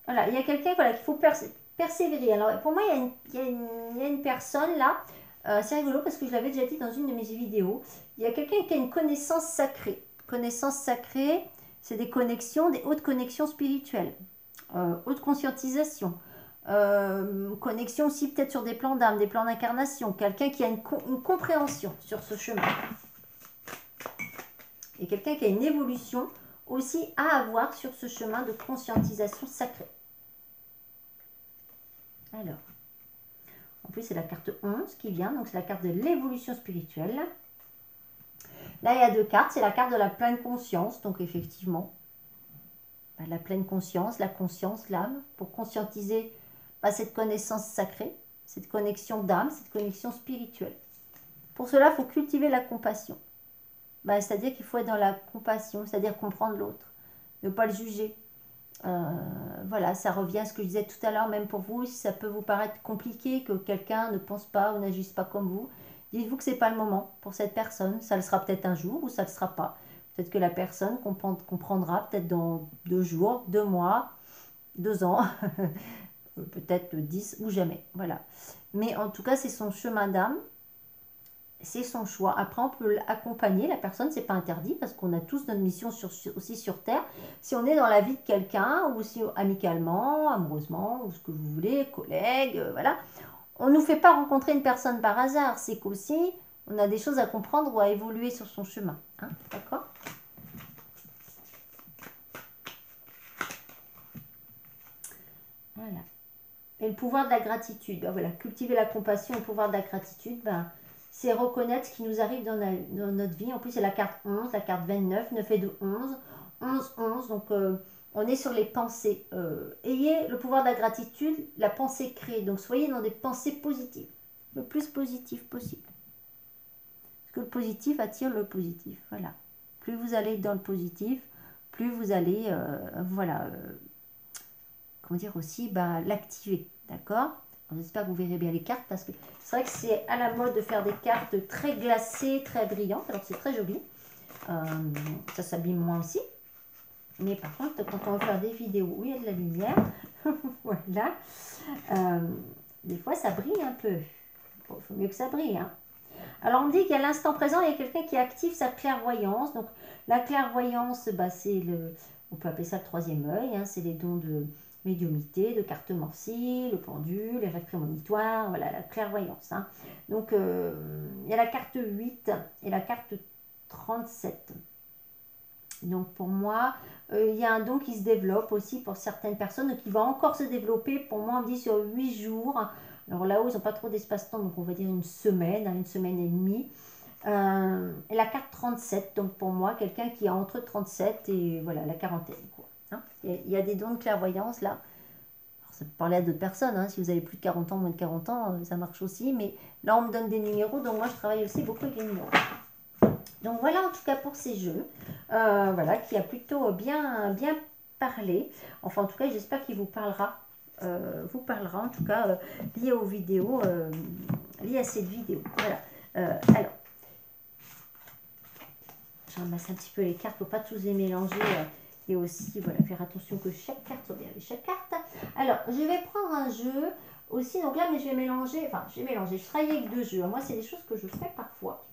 Voilà. Il y a quelqu'un qu'il faut persévérer. Alors, pour moi, il y a une personne là. C'est rigolo parce que je l'avais déjà dit dans une de mes vidéos. Il y a quelqu'un qui a une connaissance sacrée. Connaissance sacrée, c'est des connexions, des hautes connexions spirituelles. Haute conscientisation. Connexion aussi peut-être sur des plans d'âme, des plans d'incarnation. Quelqu'un qui a une compréhension sur ce chemin. Et quelqu'un qui a une évolution aussi à avoir sur ce chemin de conscientisation sacrée. Alors, on En plus, c'est la carte 11 qui vient, donc c'est la carte de l'évolution spirituelle. Là, il y a 2 cartes, c'est la carte de la pleine conscience, donc effectivement, la pleine conscience, la conscience, l'âme, pour conscientiser cette connaissance sacrée, cette connexion d'âme, cette connexion spirituelle. Pour cela, il faut cultiver la compassion. C'est-à-dire qu'il faut être dans la compassion, c'est-à-dire comprendre l'autre, ne pas le juger. Voilà, ça revient à ce que je disais tout à l'heure, même pour vous, si ça peut vous paraître compliqué, que quelqu'un ne pense pas ou n'agisse pas comme vous, dites-vous que ce n'est pas le moment pour cette personne. Ça le sera peut-être un jour ou ça ne le sera pas. Peut-être que la personne comprendra peut-être dans 2 jours, 2 mois, 2 ans, peut-être 10 ou jamais. Voilà. Mais en tout cas, c'est son chemin d'âme. C'est son choix. Après, on peut l'accompagner. La personne, c'est pas interdit parce qu'on a tous notre mission aussi sur Terre. Si on est dans la vie de quelqu'un, ou si amicalement, amoureusement, ou ce que vous voulez, collègue, voilà. On ne nous fait pas rencontrer une personne par hasard. C'est qu'aussi, on a des choses à comprendre ou à évoluer sur son chemin. Hein, d'accord ? Voilà. Et le pouvoir de la gratitude. Voilà, cultiver la compassion, le pouvoir de la gratitude, c'est reconnaître ce qui nous arrive dans notre vie. En plus, c'est la carte 11, la carte 29, 9 et 2, 11. 11, 11, donc on est sur les pensées. Ayez le pouvoir de la gratitude, la pensée crée. Donc, soyez dans des pensées positives, le plus positif possible. Parce que le positif attire le positif, voilà. Plus vous allez dans le positif, plus vous allez, comment dire aussi, l'activer, d'accord ? J'espère que vous verrez bien les cartes parce que c'est vrai que c'est à la mode de faire des cartes très glacées, très brillantes. Alors c'est très joli. Ça s'abîme moins aussi. Mais par contre, quand on va faire des vidéos où il y a de la lumière, voilà, des fois ça brille un peu. Bon, il faut mieux que ça brille. Hein. Alors on dit qu'à l'instant présent, il y a quelqu'un qui active sa clairvoyance. Donc la clairvoyance, c'est on peut appeler ça le 3e œil. Hein, c'est les dons de médiumnité, de cartomancie, le pendule, les rêves prémonitoires, voilà, la clairvoyance. Hein. Donc, il y a la carte 8 et la carte 37. Donc, pour moi, il y a un don qui se développe aussi pour certaines personnes, qui va encore se développer, pour moi, on me dit sur 8 jours. Alors là-haut, ils n'ont pas trop d'espace-temps, donc on va dire une semaine et demie. Et la carte 37, donc pour moi, quelqu'un qui a entre 37 et voilà, la quarantaine, quoi. Hein, il y a des dons de clairvoyance là. Alors, ça peut parler à d'autres personnes. Hein. Si vous avez plus de 40 ans, moins de 40 ans, ça marche aussi. Mais là, on me donne des numéros. Donc moi, je travaille aussi beaucoup avec les numéros. Donc voilà en tout cas pour ces jeux. Voilà, qui a plutôt bien parlé. Enfin, en tout cas, j'espère qu'il vous parlera. En tout cas lié aux vidéos, lié à cette vidéo. Voilà. Alors, je ramasse un petit peu les cartes pour pas tous les mélanger. Et aussi, voilà, faire attention que chaque carte soit bien avec chaque carte. Alors, je vais prendre un jeu aussi. Donc là, mais je vais mélanger. Je travaille avec 2 jeux. Moi, c'est des choses que je fais parfois.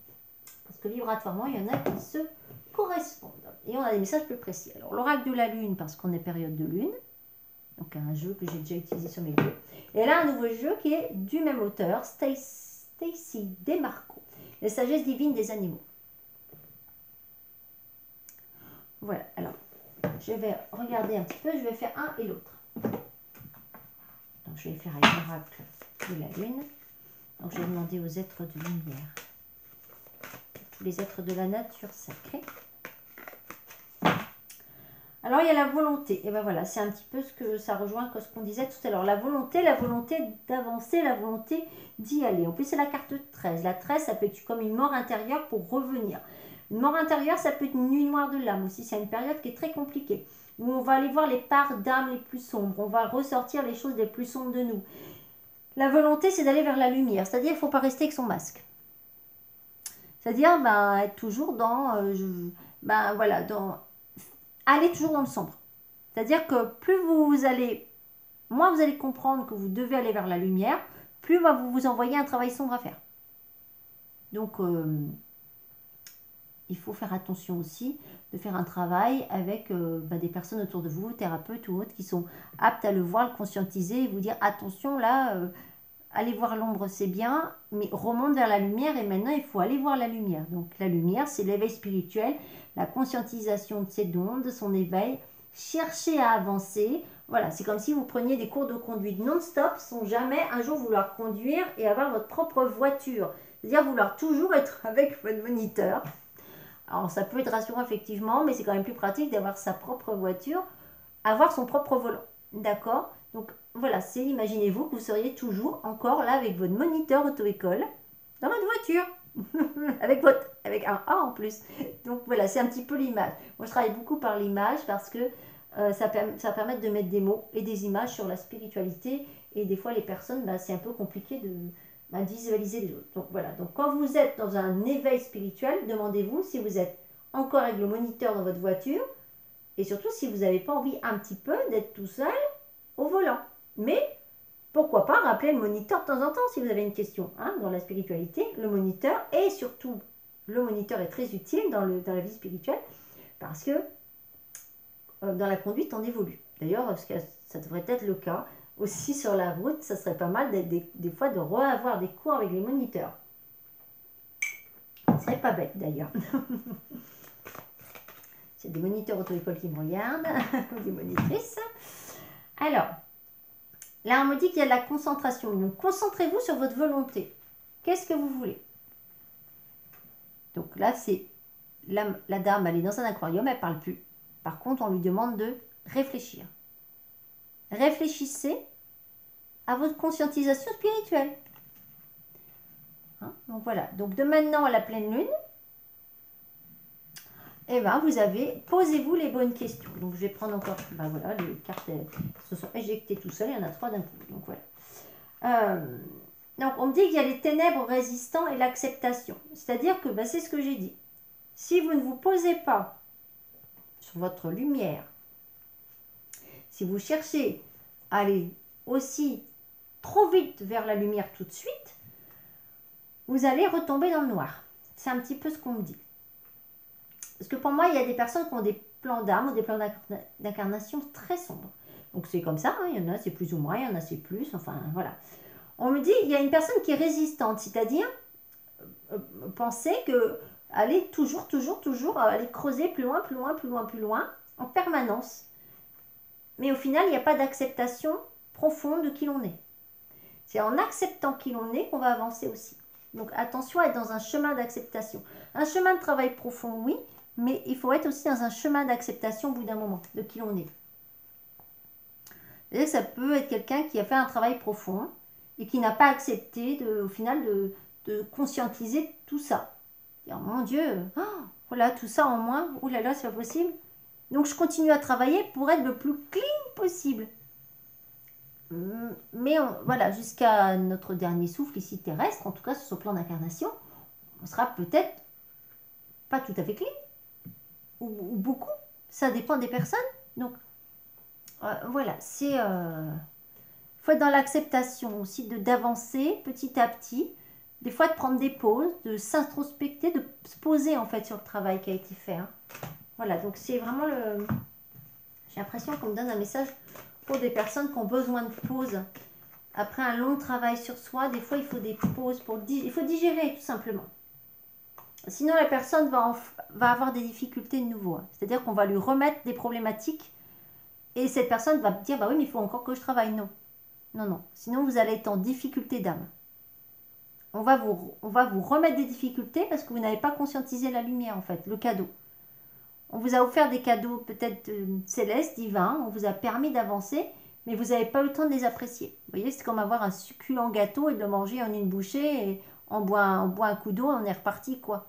Parce que vibratoirement, il y en a qui se correspondent. Et on a des messages plus précis. Alors, l'oracle de la lune, parce qu'on est période de lune. Donc, un jeu que j'ai déjà utilisé sur mes jeux. Et là, un nouveau jeu qui est du même auteur, Stacy DeMarco. Les sagesses divines des animaux. Voilà, alors. Je vais regarder un petit peu, je vais faire un et l'autre. Donc je vais faire avec l'oracle de la lune. Donc je vais demander aux êtres de lumière, tous les êtres de la nature sacrée. Alors il y a la volonté. Et ben voilà, c'est un petit peu ce que ça rejoint ce qu'on disait tout à l'heure. La volonté d'avancer, la volonté d'y aller. En plus c'est la carte 13. La 13, ça peut être comme une mort intérieure pour revenir. Une mort intérieure, ça peut être une nuit noire de l'âme aussi. C'est une période qui est très compliquée. Où on va aller voir les parts d'âme les plus sombres. On va ressortir les choses les plus sombres de nous. La volonté, c'est d'aller vers la lumière. C'est-à-dire, il ne faut pas rester avec son masque. C'est-à-dire, être toujours dans... aller toujours dans le sombre. C'est-à-dire que plus vous allez... Moins vous allez comprendre que vous devez aller vers la lumière, plus va vous envoyer un travail sombre à faire. Donc... il faut faire attention aussi de faire un travail avec des personnes autour de vous, thérapeutes ou autres, qui sont aptes à le voir, le conscientiser et vous dire attention là, allez voir l'ombre c'est bien, mais remonte vers la lumière et maintenant il faut aller voir la lumière. Donc la lumière c'est l'éveil spirituel, la conscientisation de ses dons, de son éveil, chercher à avancer, Voilà, c'est comme si vous preniez des cours de conduite non-stop sans jamais un jour vouloir conduire et avoir votre propre voiture. C'est-à-dire vouloir toujours être avec votre moniteur. Alors ça peut être rassurant effectivement, mais c'est quand même plus pratique d'avoir sa propre voiture, avoir son propre volant. D'accord? Donc voilà, c'est imaginez-vous que vous seriez toujours encore là avec votre moniteur auto-école dans votre voiture. avec un A en plus. Donc voilà, c'est un petit peu l'image. Moi je travaille beaucoup par l'image parce que ça va permettre de mettre des mots et des images sur la spiritualité. Et des fois les personnes, bah, c'est un peu compliqué de visualiser les autres. Donc voilà, donc quand vous êtes dans un éveil spirituel, demandez-vous si vous êtes encore avec le moniteur dans votre voiture et surtout si vous n'avez pas envie un petit peu d'être tout seul au volant. Mais pourquoi pas rappeler le moniteur de temps en temps si vous avez une question hein, dans la spiritualité. Le moniteur et surtout le moniteur est très utile dans la vie spirituelle parce que dans la conduite on évolue. D'ailleurs, ça devrait être le cas aussi sur la route, ça serait pas mal des fois de reavoir des cours avec les moniteurs. Ce serait pas bête d'ailleurs. C'est des moniteurs auto-école qui me regardent, ou des monitrices. Alors, là on me dit qu'il y a de la concentration. Donc concentrez-vous sur votre volonté. Qu'est-ce que vous voulez? Donc là, c'est la dame, elle est dans un aquarium, elle ne parle plus. Par contre, on lui demande de réfléchir. Réfléchissez à votre conscientisation spirituelle. Hein, donc voilà. Donc de maintenant à la pleine lune, eh ben, posez-vous les bonnes questions. Donc je vais prendre encore, ben voilà, les cartes se sont éjectées tout seul, il y en a 3 d'un coup. Donc voilà. Donc on me dit qu'il y a les ténèbres résistants et l'acceptation. C'est-à-dire que ben, c'est ce que j'ai dit. Si vous ne vous posez pas sur votre lumière, si vous cherchez à aller aussi trop vite vers la lumière tout de suite, vous allez retomber dans le noir. C'est un petit peu ce qu'on me dit. Parce que pour moi, il y a des personnes qui ont des plans d'âme ou des plans d'incarnation très sombres. Donc c'est comme ça, hein, il y en a c'est plus ou moins, il y en a c'est plus, enfin voilà. On me dit, il y a une personne qui est résistante, c'est-à-dire penser que aller toujours, aller creuser plus loin, en permanence. Mais au final, il n'y a pas d'acceptation profonde de qui l'on est. C'est en acceptant qui l'on est qu'on va avancer aussi. Donc attention à être dans un chemin d'acceptation. Un chemin de travail profond, oui, mais il faut être aussi dans un chemin d'acceptation au bout d'un moment de qui l'on est. Et ça peut être quelqu'un qui a fait un travail profond et qui n'a pas accepté au final de conscientiser tout ça. Dire, mon Dieu, oh, voilà, tout ça en moi, oh là là, c'est pas possible. Donc je continue à travailler pour être le plus clean possible. Mais voilà, jusqu'à notre dernier souffle ici terrestre, en tout cas sur ce plan d'incarnation, on sera peut-être pas tout à fait clean, ou beaucoup, ça dépend des personnes. Donc voilà, faut être dans l'acceptation aussi d'avancer petit à petit, des fois de prendre des pauses, de s'introspecter, de se poser en fait sur le travail qui a été fait. Hein. Voilà, donc c'est vraiment j'ai l'impression qu'on me donne un message pour des personnes qui ont besoin de pause. Après un long travail sur soi, des fois il faut des pauses, il faut digérer tout simplement. Sinon la personne va avoir des difficultés de nouveau. Hein. C'est-à-dire qu'on va lui remettre des problématiques et cette personne va dire, bah oui mais il faut encore que je travaille. Non, non, non. Sinon vous allez être en difficulté d'âme. On va vous remettre des difficultés parce que vous n'avez pas conscientisé la lumière en fait, le cadeau. On vous a offert des cadeaux peut-être célestes, divins, on vous a permis d'avancer, mais vous n'avez pas eu le temps de les apprécier. Vous voyez, c'est comme avoir un succulent gâteau et de le manger en une bouchée, et on boit un coup d'eau et on est reparti, quoi.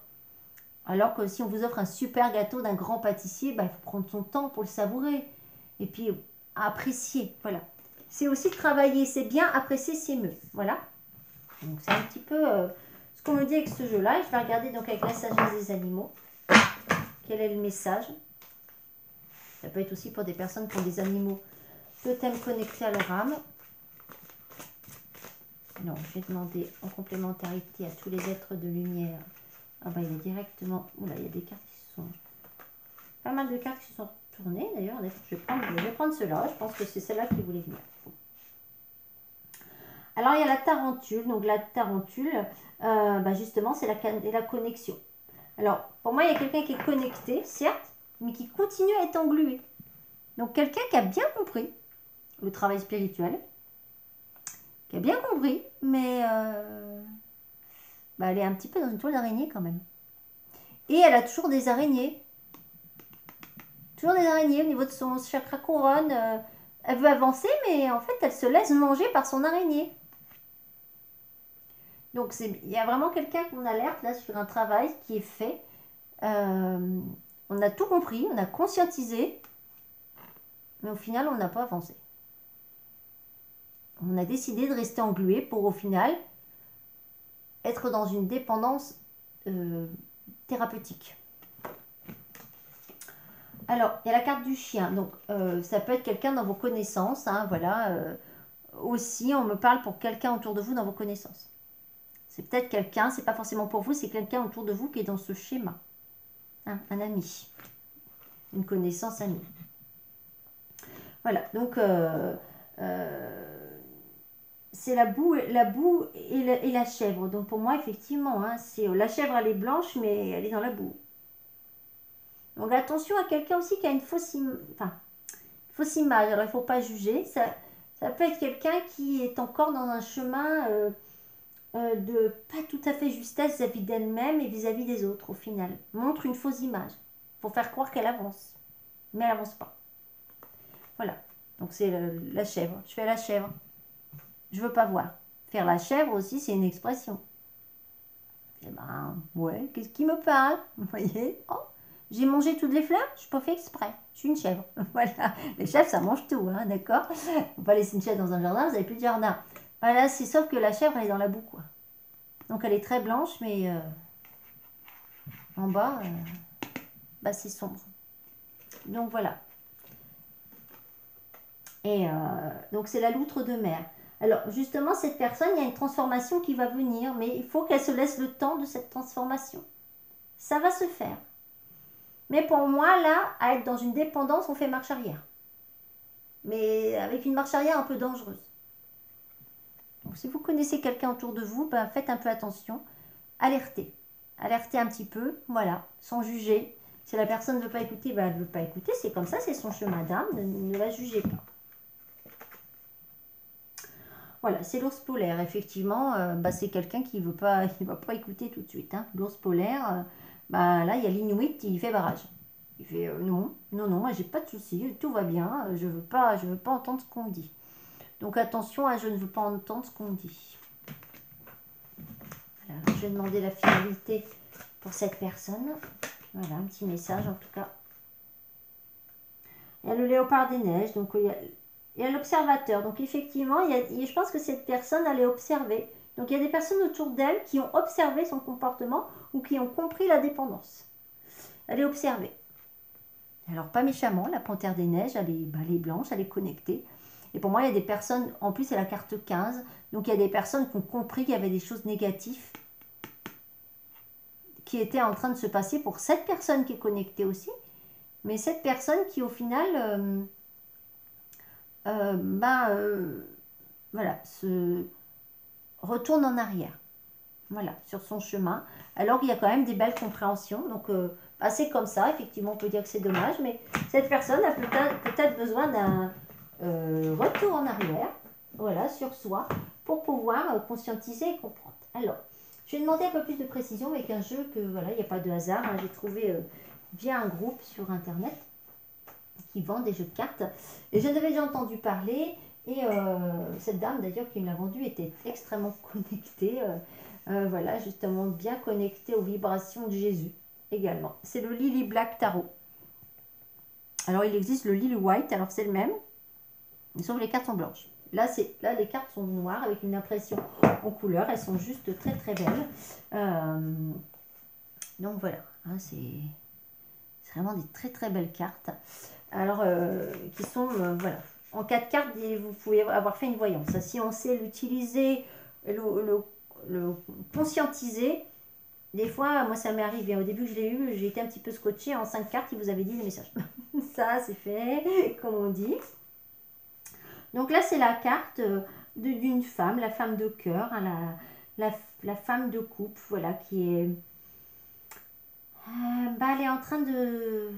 Alors que si on vous offre un super gâteau d'un grand pâtissier, bah, il faut prendre son temps pour le savourer. Et puis, apprécier, voilà. C'est aussi travailler, c'est bien, apprécier, c'est mieux. Voilà. Donc, c'est un petit peu ce qu'on me dit avec ce jeu-là. Je vais regarder donc avec la sagesse des animaux. Quel est le message? Ça peut être aussi pour des personnes qui ont des animaux totems connectés à leur âme. Non, je vais demander en complémentarité à tous les êtres de lumière. Ah bah il est directement... Oula, il y a des cartes qui sont... Pas mal de cartes qui sont tournées d'ailleurs. Je vais prendre cela. Je pense que c'est celle-là qui voulait venir. Alors il y a la tarentule. Donc la tarentule, bah justement, c'est la connexion. Alors, pour moi, il y a quelqu'un qui est connecté, certes, mais qui continue à être englué. Donc, quelqu'un qui a bien compris le travail spirituel, qui a bien compris, mais bah, elle est un petit peu dans une toile d'araignée quand même. Et elle a toujours des araignées. Toujours des araignées au niveau de son chakra couronne. Elle veut avancer, mais en fait, elle se laisse manger par son araignée. Donc, il y a vraiment quelqu'un qu'on alerte là sur un travail qui est fait. On a tout compris, on a conscientisé, mais au final, on n'a pas avancé. On a décidé de rester englué pour au final être dans une dépendance thérapeutique. Alors, il y a la carte du chien. Donc, ça peut être quelqu'un dans vos connaissances. Hein, voilà. Aussi, on me parle pour quelqu'un autour de vous dans vos connaissances. C'est peut-être quelqu'un, c'est pas forcément pour vous, c'est quelqu'un autour de vous qui est dans ce schéma. Hein, un ami. Une connaissance amie. Voilà. Donc, c'est la boue et la chèvre. Donc, pour moi, effectivement, hein, la chèvre, elle est blanche, mais elle est dans la boue. Donc attention à quelqu'un aussi qui a une fausse image. Alors il ne faut pas juger. Ça peut être quelqu'un qui est encore dans un chemin de pas tout à fait justesse vis-à-vis d'elle-même et vis-à-vis des autres au final. Montre une fausse image pour faire croire qu'elle avance. Mais elle n'avance pas. Voilà. Donc c'est la chèvre. Je fais la chèvre. Je veux pas voir. Faire la chèvre aussi, c'est une expression. Eh ben, ouais, qu'est-ce qui me parle? Vous voyez? Oh, j'ai mangé toutes les fleurs, je n'ai pas fait exprès. Je suis une chèvre. Voilà. Les chèvres, ça mange tout, hein, d'accord? Il ne faut pas laisser une chèvre dans un jardin, vous n'avez plus de jardin. Voilà, c'est sauf que la chèvre, elle est dans la boue, quoi. Donc, elle est très blanche, mais en bas, bah, c'est sombre. Donc, voilà. Et donc, c'est la loutre de mer. Alors, justement, cette personne, il y a une transformation qui va venir, mais il faut qu'elle se laisse le temps de cette transformation. Ça va se faire. Mais pour moi, là, à être dans une dépendance, on fait marche arrière. Mais avec une marche arrière un peu dangereuse. Donc, si vous connaissez quelqu'un autour de vous, ben, faites un peu attention. Alertez. Alertez un petit peu, voilà, sans juger. Si la personne ne veut pas écouter, ben, elle ne veut pas écouter. C'est comme ça, c'est son chemin d'âme. Ne la jugez pas. Voilà, c'est l'ours polaire. Effectivement, bah, c'est quelqu'un qui ne va pas écouter tout de suite. Hein. L'ours polaire, bah, là, il y a l'Inuit, il fait barrage. Il fait non, moi, j'ai pas de souci, tout va bien, je veux pas entendre ce qu'on me dit. Donc attention, je ne veux pas entendre ce qu'on me dit. Voilà, je vais demander la finalité pour cette personne. Voilà, un petit message en tout cas. Il y a le léopard des neiges, donc il y a l'observateur. Donc effectivement, je pense que cette personne allait observer. Donc il y a des personnes autour d'elle qui ont observé son comportement ou qui ont compris la dépendance. Elle est observée. Alors pas méchamment, la panthère des neiges, elle est blanche, elle est connectée. Et pour moi, il y a des personnes, en plus c'est la carte 15, donc il y a des personnes qui ont compris qu'il y avait des choses négatives qui étaient en train de se passer pour cette personne qui est connectée aussi. Mais cette personne qui au final, voilà, se retourne en arrière. Voilà, sur son chemin. Alors qu'il y a quand même des belles compréhensions. Donc, c'est comme ça. Effectivement, on peut dire que c'est dommage. Mais cette personne a peut-être besoin d'un retour en arrière. Voilà, sur soi. Pour pouvoir conscientiser et comprendre. Alors, je vais demander un peu plus de précision avec un jeu que, voilà, il n'y a pas de hasard. Hein, j'ai trouvé via un groupe sur Internet qui vend des jeux de cartes. Et j'en avais déjà entendu parler. Et cette dame, d'ailleurs, qui me l'a vendu était extrêmement connectée. Voilà, justement bien connecté aux vibrations de Jésus également. C'est le Lily Black Tarot. Alors, il existe le Lily White, alors c'est le même, sauf les cartes sont blanches. Là, les cartes sont noires avec une impression en couleur. Elles sont juste très très belles. Donc voilà, hein, c'est vraiment des très très belles cartes. Alors, qui sont, voilà, en 4 cartes, vous pouvez avoir fait une voyance. Si on sait l'utiliser, le conscientiser, des fois, moi ça m'est arrivé, au début que je l'ai eu, j'ai été un petit peu scotché, en 5 cartes, il vous avait dit des messages. Ça, c'est fait, comme on dit. Donc là, c'est la carte d'une femme, la femme de cœur, hein, la femme de couple, voilà, qui est... elle est en train de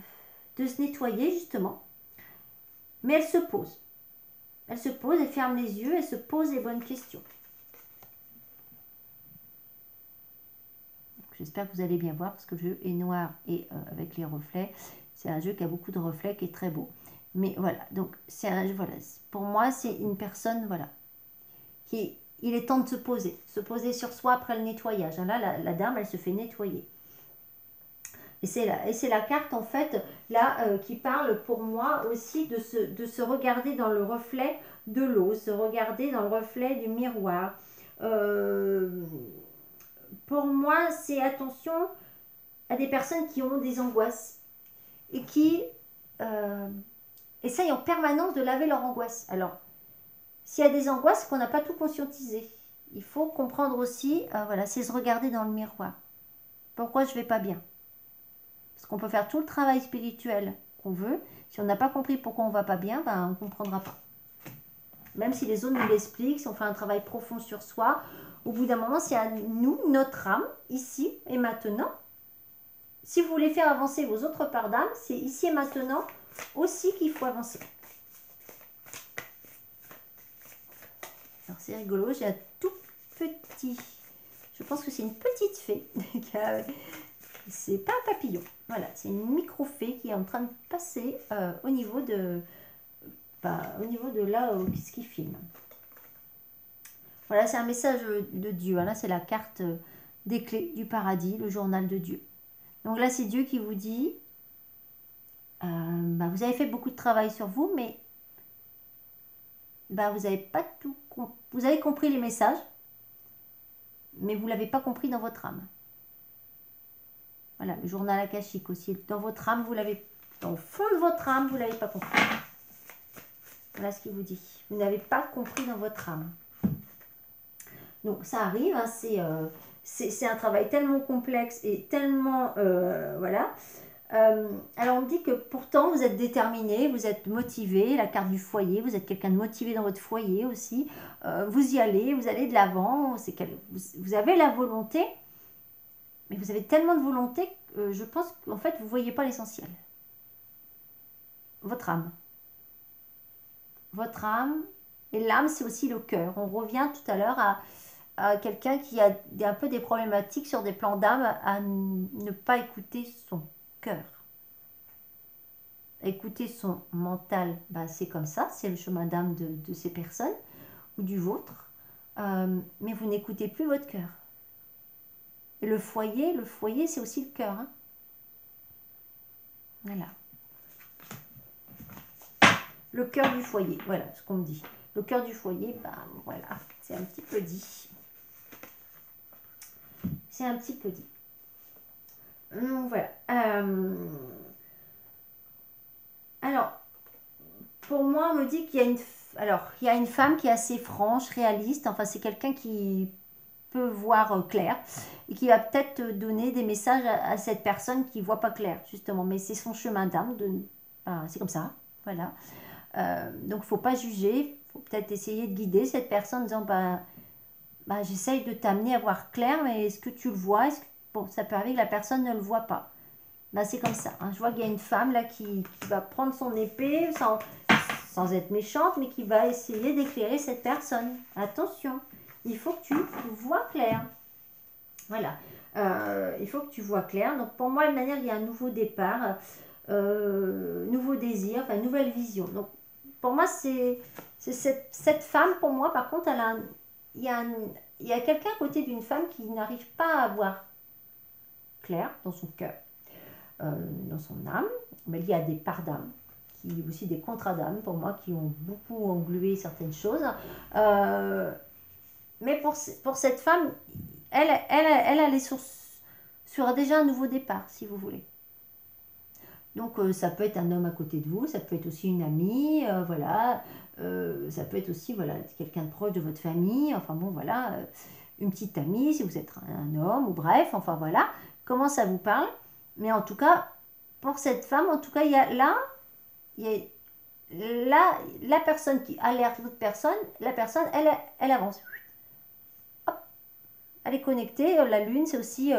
se nettoyer, justement. Mais elle se pose. Elle se pose, elle ferme les yeux, elle se pose les bonnes questions. J'espère que vous allez bien voir parce que le jeu est noir et avec les reflets. C'est un jeu qui a beaucoup de reflets, qui est très beau. Mais voilà, donc c'est un, voilà, pour moi c'est une personne, voilà, qui, il est temps de se poser sur soi après le nettoyage. Là, la dame, elle se fait nettoyer. Et c'est la carte en fait là qui parle pour moi aussi de se regarder dans le reflet de l'eau, se regarder dans le reflet du miroir. Pour moi, c'est attention à des personnes qui ont des angoisses et qui essayent en permanence de laver leur angoisse. Alors, s'il y a des angoisses, qu'on n'a pas tout conscientisé. Il faut comprendre aussi, voilà, c'est se regarder dans le miroir. Pourquoi je ne vais pas bien? Parce qu'on peut faire tout le travail spirituel qu'on veut. Si on n'a pas compris pourquoi on ne va pas bien, ben, on ne comprendra pas. Même si les autres nous l'expliquent, si on fait un travail profond sur soi, au bout d'un moment, c'est à nous, notre âme, ici et maintenant. Si vous voulez faire avancer vos autres parts d'âme, c'est ici et maintenant aussi qu'il faut avancer. Alors c'est rigolo, j'ai un tout petit, je pense que c'est une petite fée, c'est pas un papillon, voilà, c'est une micro-fée qui est en train de passer au niveau de là où ce qui filme. Voilà, c'est un message de Dieu, là c'est la carte des clés du paradis, le journal de Dieu. Donc là c'est Dieu qui vous dit, vous avez fait beaucoup de travail sur vous, mais vous avez pas tout vous avez compris les messages, mais vous ne l'avez pas compris dans votre âme. Voilà, le journal akashique aussi. Dans votre âme, vous l'avez, dans le fond de votre âme, vous ne l'avez pas compris. Voilà ce qu'il vous dit. Vous n'avez pas compris dans votre âme. Donc ça arrive, hein, c'est un travail tellement complexe et tellement, voilà. Alors on dit que pourtant vous êtes déterminé, vous êtes motivé, la carte du foyer, vous êtes quelqu'un de motivé dans votre foyer aussi, vous y allez, vous allez de l'avant, vous avez la volonté, mais vous avez tellement de volonté que je pense qu'en fait vous ne voyez pas l'essentiel. Votre âme. Votre âme, et l'âme c'est aussi le cœur. On revient tout à l'heure à quelqu'un qui a un peu des problématiques sur des plans d'âme à ne pas écouter son cœur. Écouter son mental, c'est comme ça, c'est le chemin d'âme de ces personnes ou du vôtre, mais vous n'écoutez plus votre cœur. Et le foyer c'est aussi le cœur. Hein. Voilà. Le cœur du foyer, voilà ce qu'on me dit. Le cœur du foyer, voilà, c'est un petit peu dit. C'est un petit peu dit. Donc voilà. Alors, pour moi, on me dit qu'il y a il y a une femme qui est assez franche, réaliste. Enfin, c'est quelqu'un qui peut voir clair et qui va peut-être donner des messages à cette personne qui voit pas clair, justement. Mais c'est son chemin d'âme. C'est comme ça. Voilà. Donc, il ne faut pas juger. Il faut peut-être essayer de guider cette personne en disant j'essaye de t'amener à voir clair, mais est-ce que tu le vois? Bon, ça peut arriver que la personne ne le voit pas. C'est comme ça. Hein. Je vois qu'il y a une femme là qui va prendre son épée sans être méchante, mais qui va essayer d'éclairer cette personne. Attention, il faut que tu vois clair. Voilà. Il faut que tu vois clair. Donc pour moi, de manière, il y a un nouveau départ, nouveau désir, enfin nouvelle vision. Donc pour moi, c'est cette femme, pour moi, par contre, il y a quelqu'un à côté d'une femme qui n'arrive pas à voir clair dans son cœur. Dans son âme, mais il y a des parts d'âme, aussi des contrats d'âme pour moi qui ont beaucoup englué certaines choses. Mais pour cette femme, elle est sur déjà un nouveau départ, si vous voulez. Donc ça peut être un homme à côté de vous, ça peut être aussi une amie, voilà. Ça peut être aussi voilà quelqu'un de proche de votre famille, enfin bon voilà, une petite amie si vous êtes un homme ou bref, enfin voilà. Comment ça vous parle? Mais en tout cas, pour cette femme, en tout cas, il y a la personne qui alerte l'autre personne, la personne, elle avance. Hop, elle est connectée. La lune, c'est aussi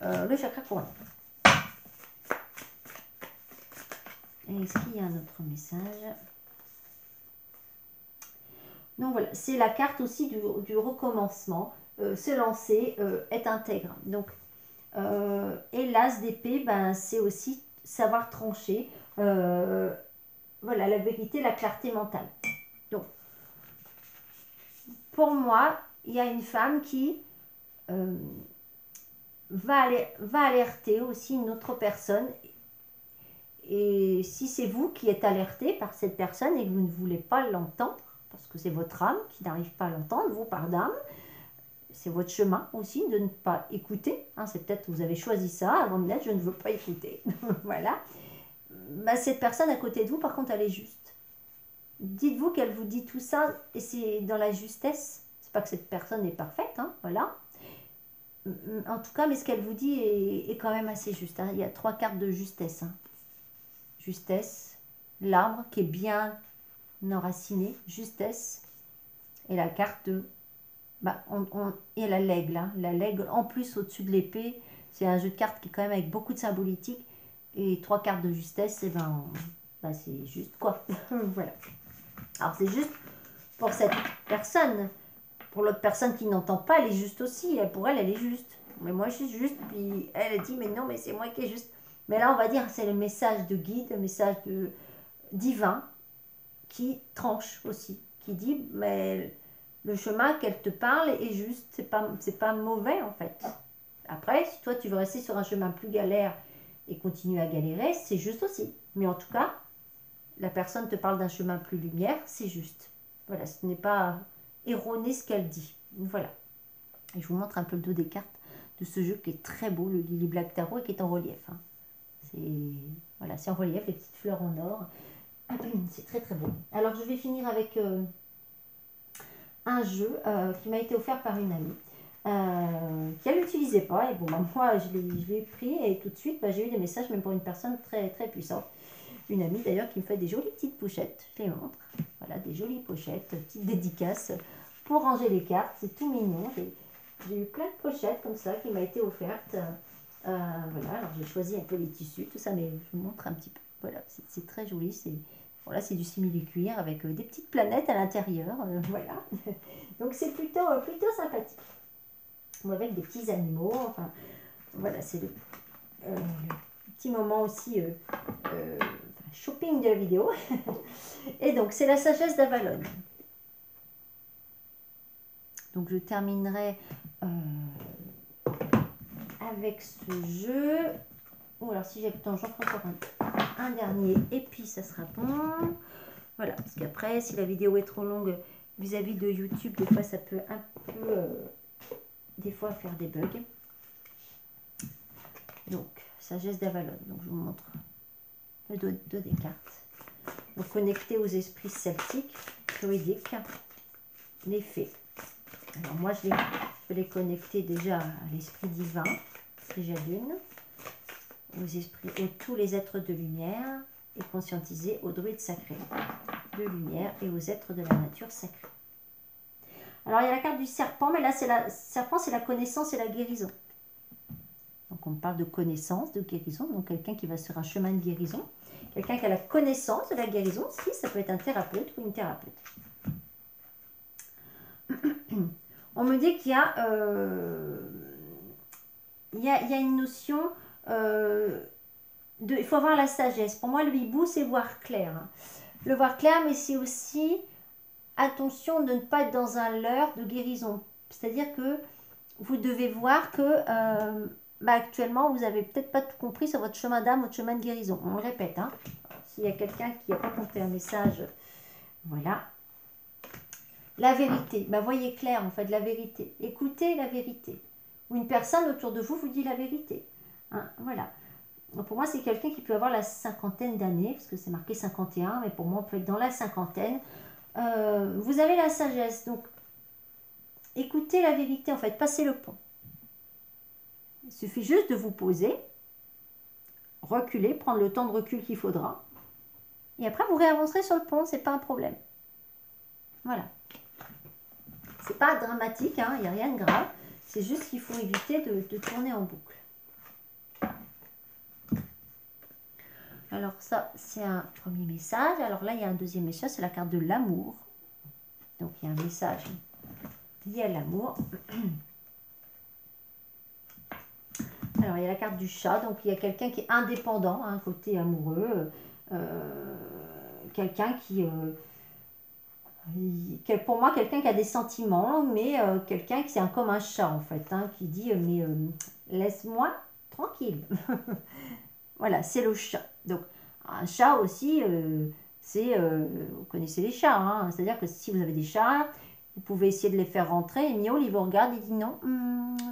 le chakra couronne. Et est-ce qu'il y a un autre message? Donc voilà, c'est la carte aussi du recommencement, se lancer, être intègre. Donc, et l'as d'épée, ben, c'est aussi savoir trancher. Voilà, la vérité, la clarté mentale. Donc, pour moi, il y a une femme qui euh, va alerter aussi une autre personne. Et si c'est vous qui êtes alerté par cette personne et que vous ne voulez pas l'entendre, parce que c'est votre âme qui n'arrive pas à l'entendre, vous par d'âme, c'est votre chemin aussi de ne pas écouter. Hein, c'est peut-être que vous avez choisi ça avant de naître, je ne veux pas écouter. Voilà. Bah, cette personne à côté de vous, par contre, elle est juste. Dites-vous qu'elle vous dit tout ça et c'est dans la justesse. C'est pas que cette personne est parfaite, hein, voilà. En tout cas, mais ce qu'elle vous dit est quand même assez juste. Hein. Il y a 3 cartes de justesse. Hein. Justesse, l'arbre qui est bien enraciné, justesse, et la carte de... Bah, et l'aigle. Hein. La l'aigle, en plus, au-dessus de l'épée, c'est un jeu de cartes qui est quand même avec beaucoup de symbolique. Et 3 cartes de justesse, et ben, bah, c'est juste quoi. Voilà. Alors c'est juste pour cette personne. Pour l'autre personne qui n'entend pas, elle est juste aussi. Pour elle, elle est juste. Mais moi, je suis juste. Puis elle dit, mais non, mais c'est moi qui est juste. Mais là, on va dire, c'est le message de guide, le message divin qui tranche aussi. Qui dit, mais le chemin qu'elle te parle est juste. C'est pas mauvais, en fait. Après, si toi, tu veux rester sur un chemin plus galère et continuer à galérer, c'est juste aussi. Mais en tout cas, la personne te parle d'un chemin plus lumière, c'est juste. Voilà, ce n'est pas erroné ce qu'elle dit. Voilà. Et je vous montre un peu le dos des cartes de ce jeu qui est très beau, le Lily Black Tarot, et qui est en relief. Hein. Voilà, c'est en relief, les petites fleurs en or. C'est très très beau. Alors je vais finir avec un jeu qui m'a été offert par une amie. Qui elle l'utilisait pas et bon bah, moi je l'ai pris et tout de suite bah, j'ai eu des messages même pour une personne très très puissante, une amie d'ailleurs qui me fait des jolies petites pochettes, je les montre, voilà des jolies pochettes, petites dédicaces pour ranger les cartes, c'est tout mignon, j'ai eu plein de pochettes comme ça qui m'a été offerte, voilà, alors j'ai choisi un peu les tissus, tout ça, mais je vous montre un petit peu, voilà, c'est très joli, voilà, c'est du simili-cuir avec des petites planètes à l'intérieur, voilà, donc c'est plutôt sympathique, ou avec des petits animaux, enfin, voilà, c'est le petit moment aussi shopping de la vidéo. Et donc, c'est la sagesse d'Avalon. Donc, je terminerai avec ce jeu. Ou alors, si j'ai le temps, j'en ferai encore un dernier. Et puis, ça sera bon. Voilà, parce qu'après, si la vidéo est trop longue vis-à-vis de YouTube, des fois, ça peut un peu, des fois, faire des bugs. Donc, sagesse d'Avalon. Donc, je vous montre le dos des cartes. Donc, connecté aux esprits celtiques, druidiques, les fées. Alors, moi, je peux les connecter déjà à l'esprit divin, déjà d'une, aux tous les êtres de lumière, et conscientiser aux druides sacrés de lumière et aux êtres de la nature sacrée. Alors, il y a la carte du serpent, mais là, serpent, c'est la connaissance et la guérison. Donc, on parle de connaissance, de guérison, donc quelqu'un qui va sur un chemin de guérison. Quelqu'un qui a la connaissance de la guérison, si ça peut être un thérapeute ou une thérapeute. On me dit qu'il y a, il y a une notion il faut avoir la sagesse. Pour moi, le hibou, c'est voir clair. Le voir clair, mais c'est aussi attention de ne pas être dans un leurre de guérison. C'est-à-dire que vous devez voir que actuellement, vous n'avez peut-être pas tout compris sur votre chemin d'âme, votre chemin de guérison. On le répète. Hein. S'il y a quelqu'un qui n'a pas compris un message, voilà. La vérité. Voyez clair, en fait, la vérité. Écoutez la vérité. Ou une personne autour de vous vous dit la vérité. Hein, voilà. Donc pour moi, c'est quelqu'un qui peut avoir la cinquantaine d'années, parce que c'est marqué 51, mais pour moi, on peut être dans la cinquantaine. Vous avez la sagesse, donc écoutez la vérité, en fait, passez le pont. Il suffit juste de vous poser, reculer, prendre le temps de recul qu'il faudra, et après, vous réavancerez sur le pont, c'est pas un problème. Voilà. C'est pas dramatique, hein, il n'y a rien de grave. C'est juste qu'il faut éviter de tourner en boucle. Alors ça, c'est un premier message. Alors là, il y a un deuxième message, c'est la carte de l'amour. Donc, il y a un message lié à l'amour. Alors, il y a la carte du chat. Donc, il y a quelqu'un qui est indépendant, un côté amoureux. Quelqu'un pour moi, quelqu'un qui a des sentiments, mais quelqu'un qui c'est comme un chat, en fait, hein, qui dit, mais laisse-moi tranquille. Voilà, c'est le chat. Donc, un chat aussi, vous connaissez les chats, hein, c'est-à-dire que si vous avez des chats, vous pouvez essayer de les faire rentrer, et Miaule, il vous regarde, il dit non,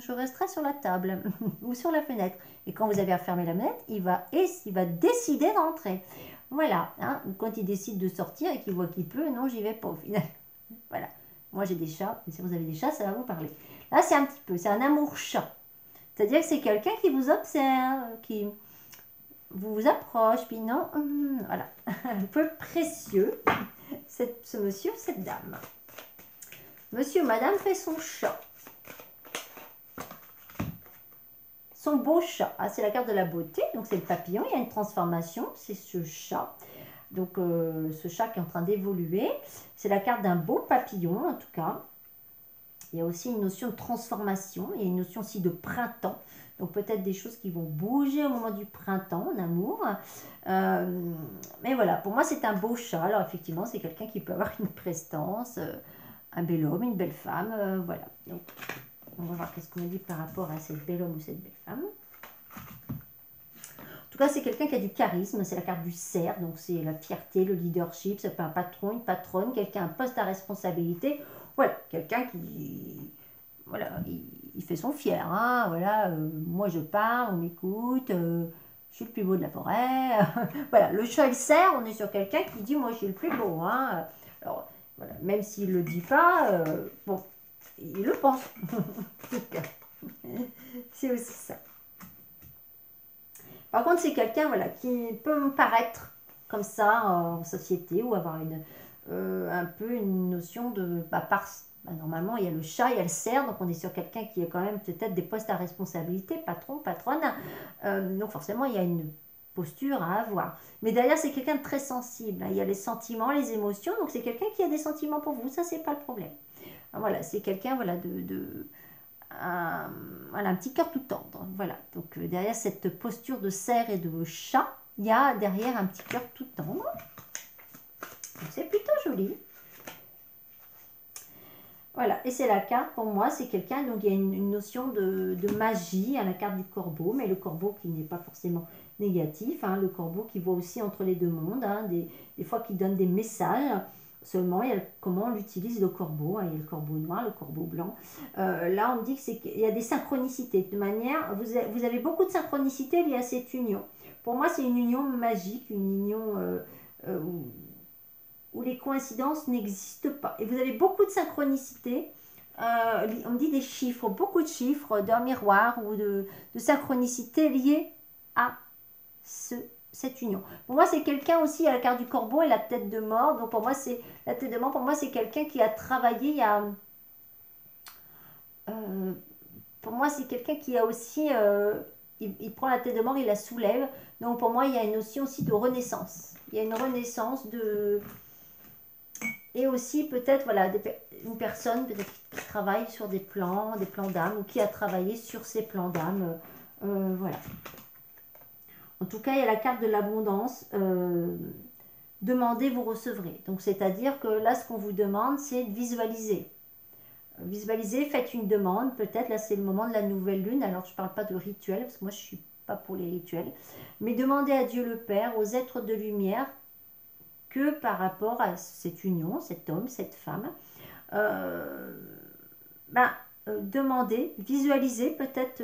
je resterai sur la table ou sur la fenêtre. Et quand vous avez refermé la fenêtre, il va décider d'entrer. Voilà, hein, quand il décide de sortir et qu'il voit qu'il pleut, non, j'y vais pas au final. Voilà, moi j'ai des chats, et si vous avez des chats, ça va vous parler. Là, c'est un petit peu, c'est un amour chat. C'est-à-dire que c'est quelqu'un qui vous observe, qui vous approche, puis non, voilà, un peu précieux, ce monsieur ou cette dame. Monsieur ou madame fait son chat. Son beau chat. Ah, c'est la carte de la beauté, donc c'est le papillon, il y a une transformation, c'est ce chat. Donc ce chat qui est en train d'évoluer. C'est la carte d'un beau papillon en tout cas. Il y a aussi une notion de transformation, il y a une notion aussi de printemps. Donc peut-être des choses qui vont bouger au moment du printemps en amour. Mais voilà, pour moi c'est un beau chat. Alors effectivement c'est quelqu'un qui peut avoir une prestance, un bel homme, une belle femme. Voilà. Donc on va voir qu'est-ce qu'on dit par rapport à cette belle homme ou cette belle femme. En tout cas c'est quelqu'un qui a du charisme, c'est la carte du cerf. Donc c'est la fierté, le leadership, ça peut être un patron, une patronne, quelqu'un a un poste à responsabilité. Voilà, quelqu'un qui... Voilà, il fait son fier, hein, voilà, moi je parle, on m'écoute, je suis le plus beau de la forêt. Voilà, le chat et le cerf, on est sur quelqu'un qui dit moi je suis le plus beau, hein. Alors, voilà, même s'il ne le dit pas, bon, il le pense. C'est aussi ça. Par contre, c'est quelqu'un voilà, qui peut me paraître comme ça en société ou avoir un peu une notion de... normalement, il y a le chat, il y a le cerf, donc on est sur quelqu'un qui a quand même peut-être des postes à responsabilité, patron, patronne. Donc forcément, il y a une posture à avoir. Mais derrière, c'est quelqu'un de très sensible, hein. Il y a les sentiments, les émotions, donc c'est quelqu'un qui a des sentiments pour vous, ça, c'est pas le problème. Voilà, c'est quelqu'un voilà, voilà, un petit cœur tout tendre. Voilà, donc derrière cette posture de cerf et de chat, il y a derrière un petit cœur tout tendre. C'est plutôt joli. Voilà, et c'est la carte, pour moi, c'est quelqu'un, donc il y a une notion de magie à la carte du corbeau, mais le corbeau qui n'est pas forcément négatif, hein, le corbeau qui voit aussi entre les deux mondes, hein, des fois qui donne des messages, seulement il y a comment on utilise le corbeau, hein, il y a le corbeau noir, le corbeau blanc. Là, on me dit qu'il y a des synchronicités, de manière, vous avez beaucoup de synchronicités liées à cette union. Pour moi, c'est une union magique, une union où les coïncidences n'existent pas. Et vous avez beaucoup de synchronicité. On me dit des chiffres, beaucoup de chiffres d'un miroir ou de synchronicité liées à cette union. Pour moi, c'est quelqu'un aussi à la carte du corbeau et la tête de mort. Donc pour moi, c'est la tête de mort. Pour moi, c'est quelqu'un qui a travaillé. Pour moi, c'est quelqu'un qui a aussi. Il prend la tête de mort, il la soulève. Donc pour moi, il y a une notion aussi de renaissance. Il y a une renaissance de... Et aussi peut-être voilà, une personne qui travaille sur des plans d'âme ou qui a travaillé sur ces plans d'âme. Voilà. En tout cas, il y a la carte de l'abondance. Demandez, vous recevrez. Donc, c'est-à-dire que là, ce qu'on vous demande, c'est de visualiser. Visualisez, faites une demande. Peut-être, là, c'est le moment de la nouvelle lune. Alors, je ne parle pas de rituel, parce que moi, je ne suis pas pour les rituels. Mais demandez à Dieu le Père, aux êtres de lumière, que par rapport à cette union, cet homme, cette femme, demandez, visualisez peut-être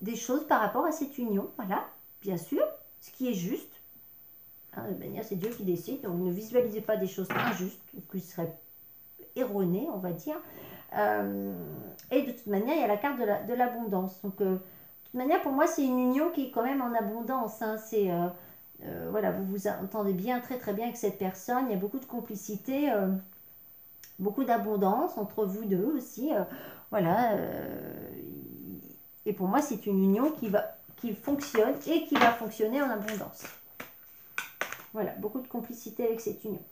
des choses par rapport à cette union, voilà, bien sûr, ce qui est juste. Hein, de manière, c'est Dieu qui décide, donc ne visualisez pas des choses injustes ou qui seraient erronées, on va dire. Et de toute manière, il y a la carte de l'abondance. Donc, de toute manière, pour moi, c'est une union qui est quand même en abondance. Hein, c'est... voilà, vous vous entendez bien, très très bien avec cette personne, il y a beaucoup de complicité, beaucoup d'abondance entre vous deux aussi, voilà, et pour moi c'est une union qui fonctionne et qui va fonctionner en abondance. Voilà, beaucoup de complicité avec cette union.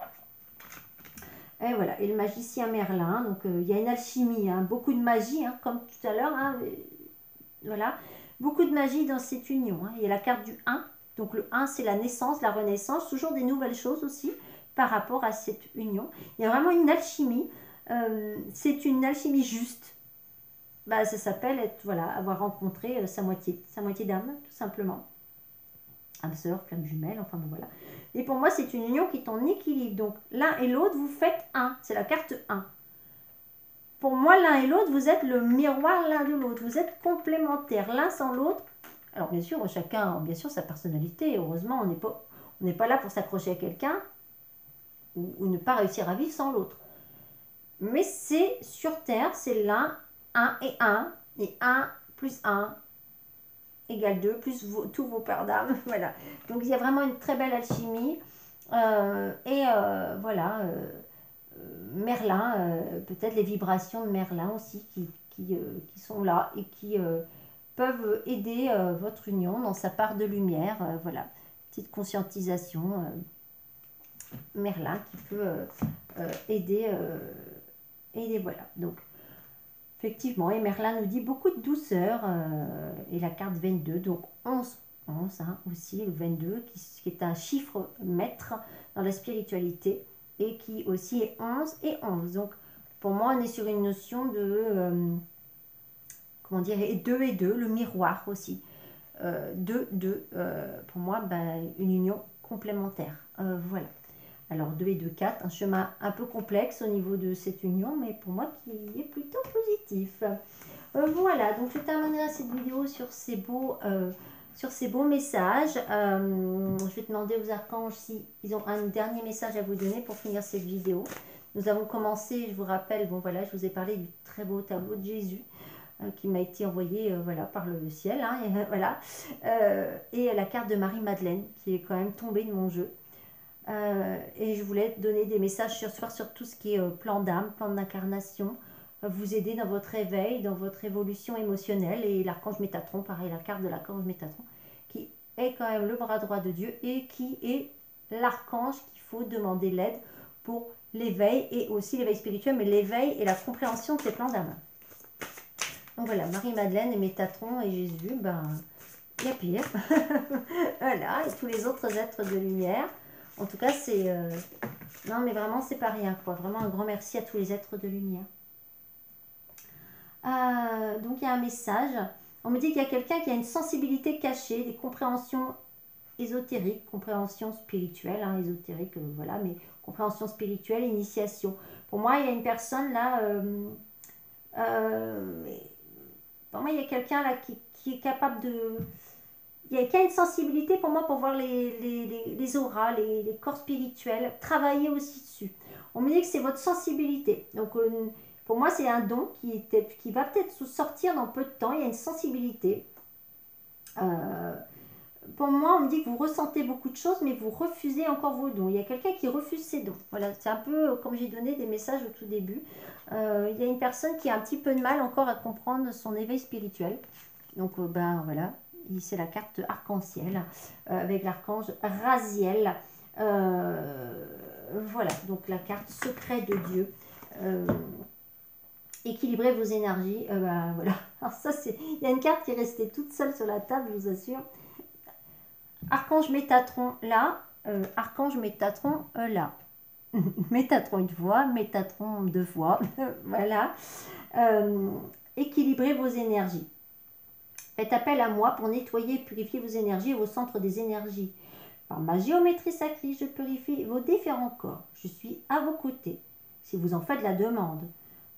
Et voilà, et le magicien Merlin, donc il y a une alchimie, hein, beaucoup de magie, hein, comme tout à l'heure, hein, voilà, beaucoup de magie dans cette union. Hein. Il y a la carte du 1, donc le 1 c'est la naissance, la renaissance, toujours des nouvelles choses aussi par rapport à cette union. Il y a vraiment une alchimie, c'est une alchimie juste. Bah, ça s'appelle être, voilà, avoir rencontré sa moitié d'âme, tout simplement. Âme sœur, flamme jumelle, enfin bon voilà. Et pour moi, c'est une union qui est en équilibre. Donc l'un et l'autre, vous faites un. C'est la carte 1. Pour moi, l'un et l'autre, vous êtes le miroir l'un de l'autre. Vous êtes complémentaires, l'un sans l'autre. Alors bien sûr, chacun, bien sûr, sa personnalité. Heureusement, on n'est pas là pour s'accrocher à quelqu'un ou ne pas réussir à vivre sans l'autre. Mais c'est sur Terre, c'est l'un, et 1 plus 1 égale 2, plus tous vos paires d'âmes. Voilà. Donc il y a vraiment une très belle alchimie. Voilà. Merlin, peut-être les vibrations de Merlin aussi qui sont là et qui peuvent aider votre union dans sa part de lumière. Voilà, petite conscientisation. Merlin qui peut aider, voilà. Donc, effectivement, et Merlin nous dit beaucoup de douceur et la carte 22, donc 11 hein, aussi, le 22, qui est un chiffre maître dans la spiritualité et qui aussi est 11 et 11. Donc, pour moi, on est sur une notion de, comment dire, et 2 et 2, le miroir aussi. 2, pour moi, ben, une union complémentaire. Voilà. Alors 2 et 2, 4, un chemin un peu complexe au niveau de cette union, mais pour moi qui est plutôt positif. Voilà, donc je terminerai cette vidéo sur ces beaux messages. Je vais demander aux archanges s'ils ont un dernier message à vous donner pour finir cette vidéo. Nous avons commencé, je vous rappelle, bon voilà, je vous ai parlé du très beau tableau de Jésus qui m'a été envoyé voilà, par le ciel. Hein, et, voilà. Et la carte de Marie-Madeleine qui est quand même tombée de mon jeu. Et je voulais donner des messages sur tout ce qui est plan d'âme, plan d'incarnation, vous aider dans votre éveil, dans votre évolution émotionnelle. Et l'archange Métatron, pareil, la carte de l'archange Métatron, qui est quand même le bras droit de Dieu et qui est l'archange qu'il faut demander l'aide pour l'éveil et aussi l'éveil spirituel, mais l'éveil et la compréhension de ces plans d'âme. Donc voilà, Marie-Madeleine et Métatron et Jésus, ben, il y a pire. Voilà, et tous les autres êtres de lumière. En tout cas, c'est... non, mais vraiment, c'est pas rien, quoi. Vraiment, un grand merci à tous les êtres de lumière. Donc, il y a un message. On me dit qu'il y a quelqu'un qui a une sensibilité cachée, des compréhensions ésotériques, compréhension spirituelle, hein, ésotérique, voilà, mais compréhension spirituelle, initiation. Pour moi, il y a une personne, là... pour moi, il y a quelqu'un, là, qui est capable de... Il y a une sensibilité pour moi pour voir les auras, les corps spirituels, travailler aussi dessus. On me dit que c'est votre sensibilité. Donc pour moi c'est un don qui va peut-être sortir dans peu de temps. Il y a une sensibilité. Pour moi on me dit que vous ressentez beaucoup de choses mais vous refusez encore vos dons. Il y a quelqu'un qui refuse ses dons. Voilà, c'est un peu comme j'ai donné des messages au tout début. Il y a une personne qui a un petit peu de mal encore à comprendre son éveil spirituel. Donc ben voilà. C'est la carte arc-en-ciel avec l'archange Raziel. Voilà, donc la carte secret de Dieu. Équilibrez vos énergies. Ben, voilà. Alors ça, il y a une carte qui est restée toute seule sur la table, je vous assure. Archange Métatron là. Archange Métatron là. Métatron une fois, Métatron deux fois. Voilà. Équilibrez vos énergies. Faites appel à moi pour nettoyer et purifier vos énergies et vos centres des énergies. Par ma géométrie sacrée, je purifie vos différents corps. Je suis à vos côtés, si vous en faites la demande.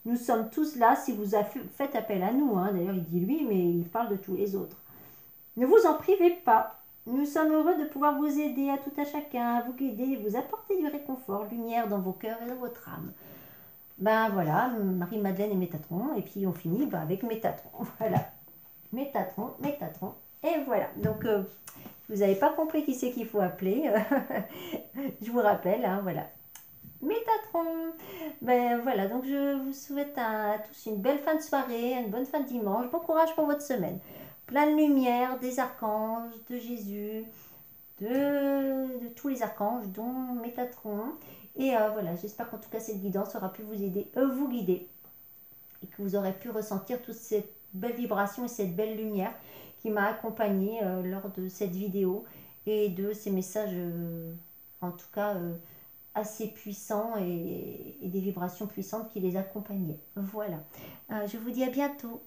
Nous sommes tous là si vous faites appel à nous. Hein. D'ailleurs, il dit lui, mais il parle de tous les autres. Ne vous en privez pas. Nous sommes heureux de pouvoir vous aider à tout à chacun, à vous guider, vous apporter du réconfort, lumière dans vos cœurs et dans votre âme. Ben voilà, Marie-Madeleine et Métatron. Et puis on finit avec Métatron. Voilà. Métatron, Métatron, et voilà. Donc, vous n'avez pas compris qui c'est qu'il faut appeler. Je vous rappelle, hein, voilà. Métatron. Ben voilà, donc je vous souhaite à tous une belle fin de soirée, une bonne fin de dimanche. Bon courage pour votre semaine. Plein de lumière, des archanges, de Jésus, de tous les archanges, dont Métatron. Et voilà, j'espère qu'en tout cas cette guidance aura pu vous aider, vous guider, et que vous aurez pu ressentir toute cette belle vibration et cette belle lumière qui m'a accompagnée lors de cette vidéo et de ces messages, en tout cas assez puissants et des vibrations puissantes qui les accompagnaient. Voilà, je vous dis à bientôt.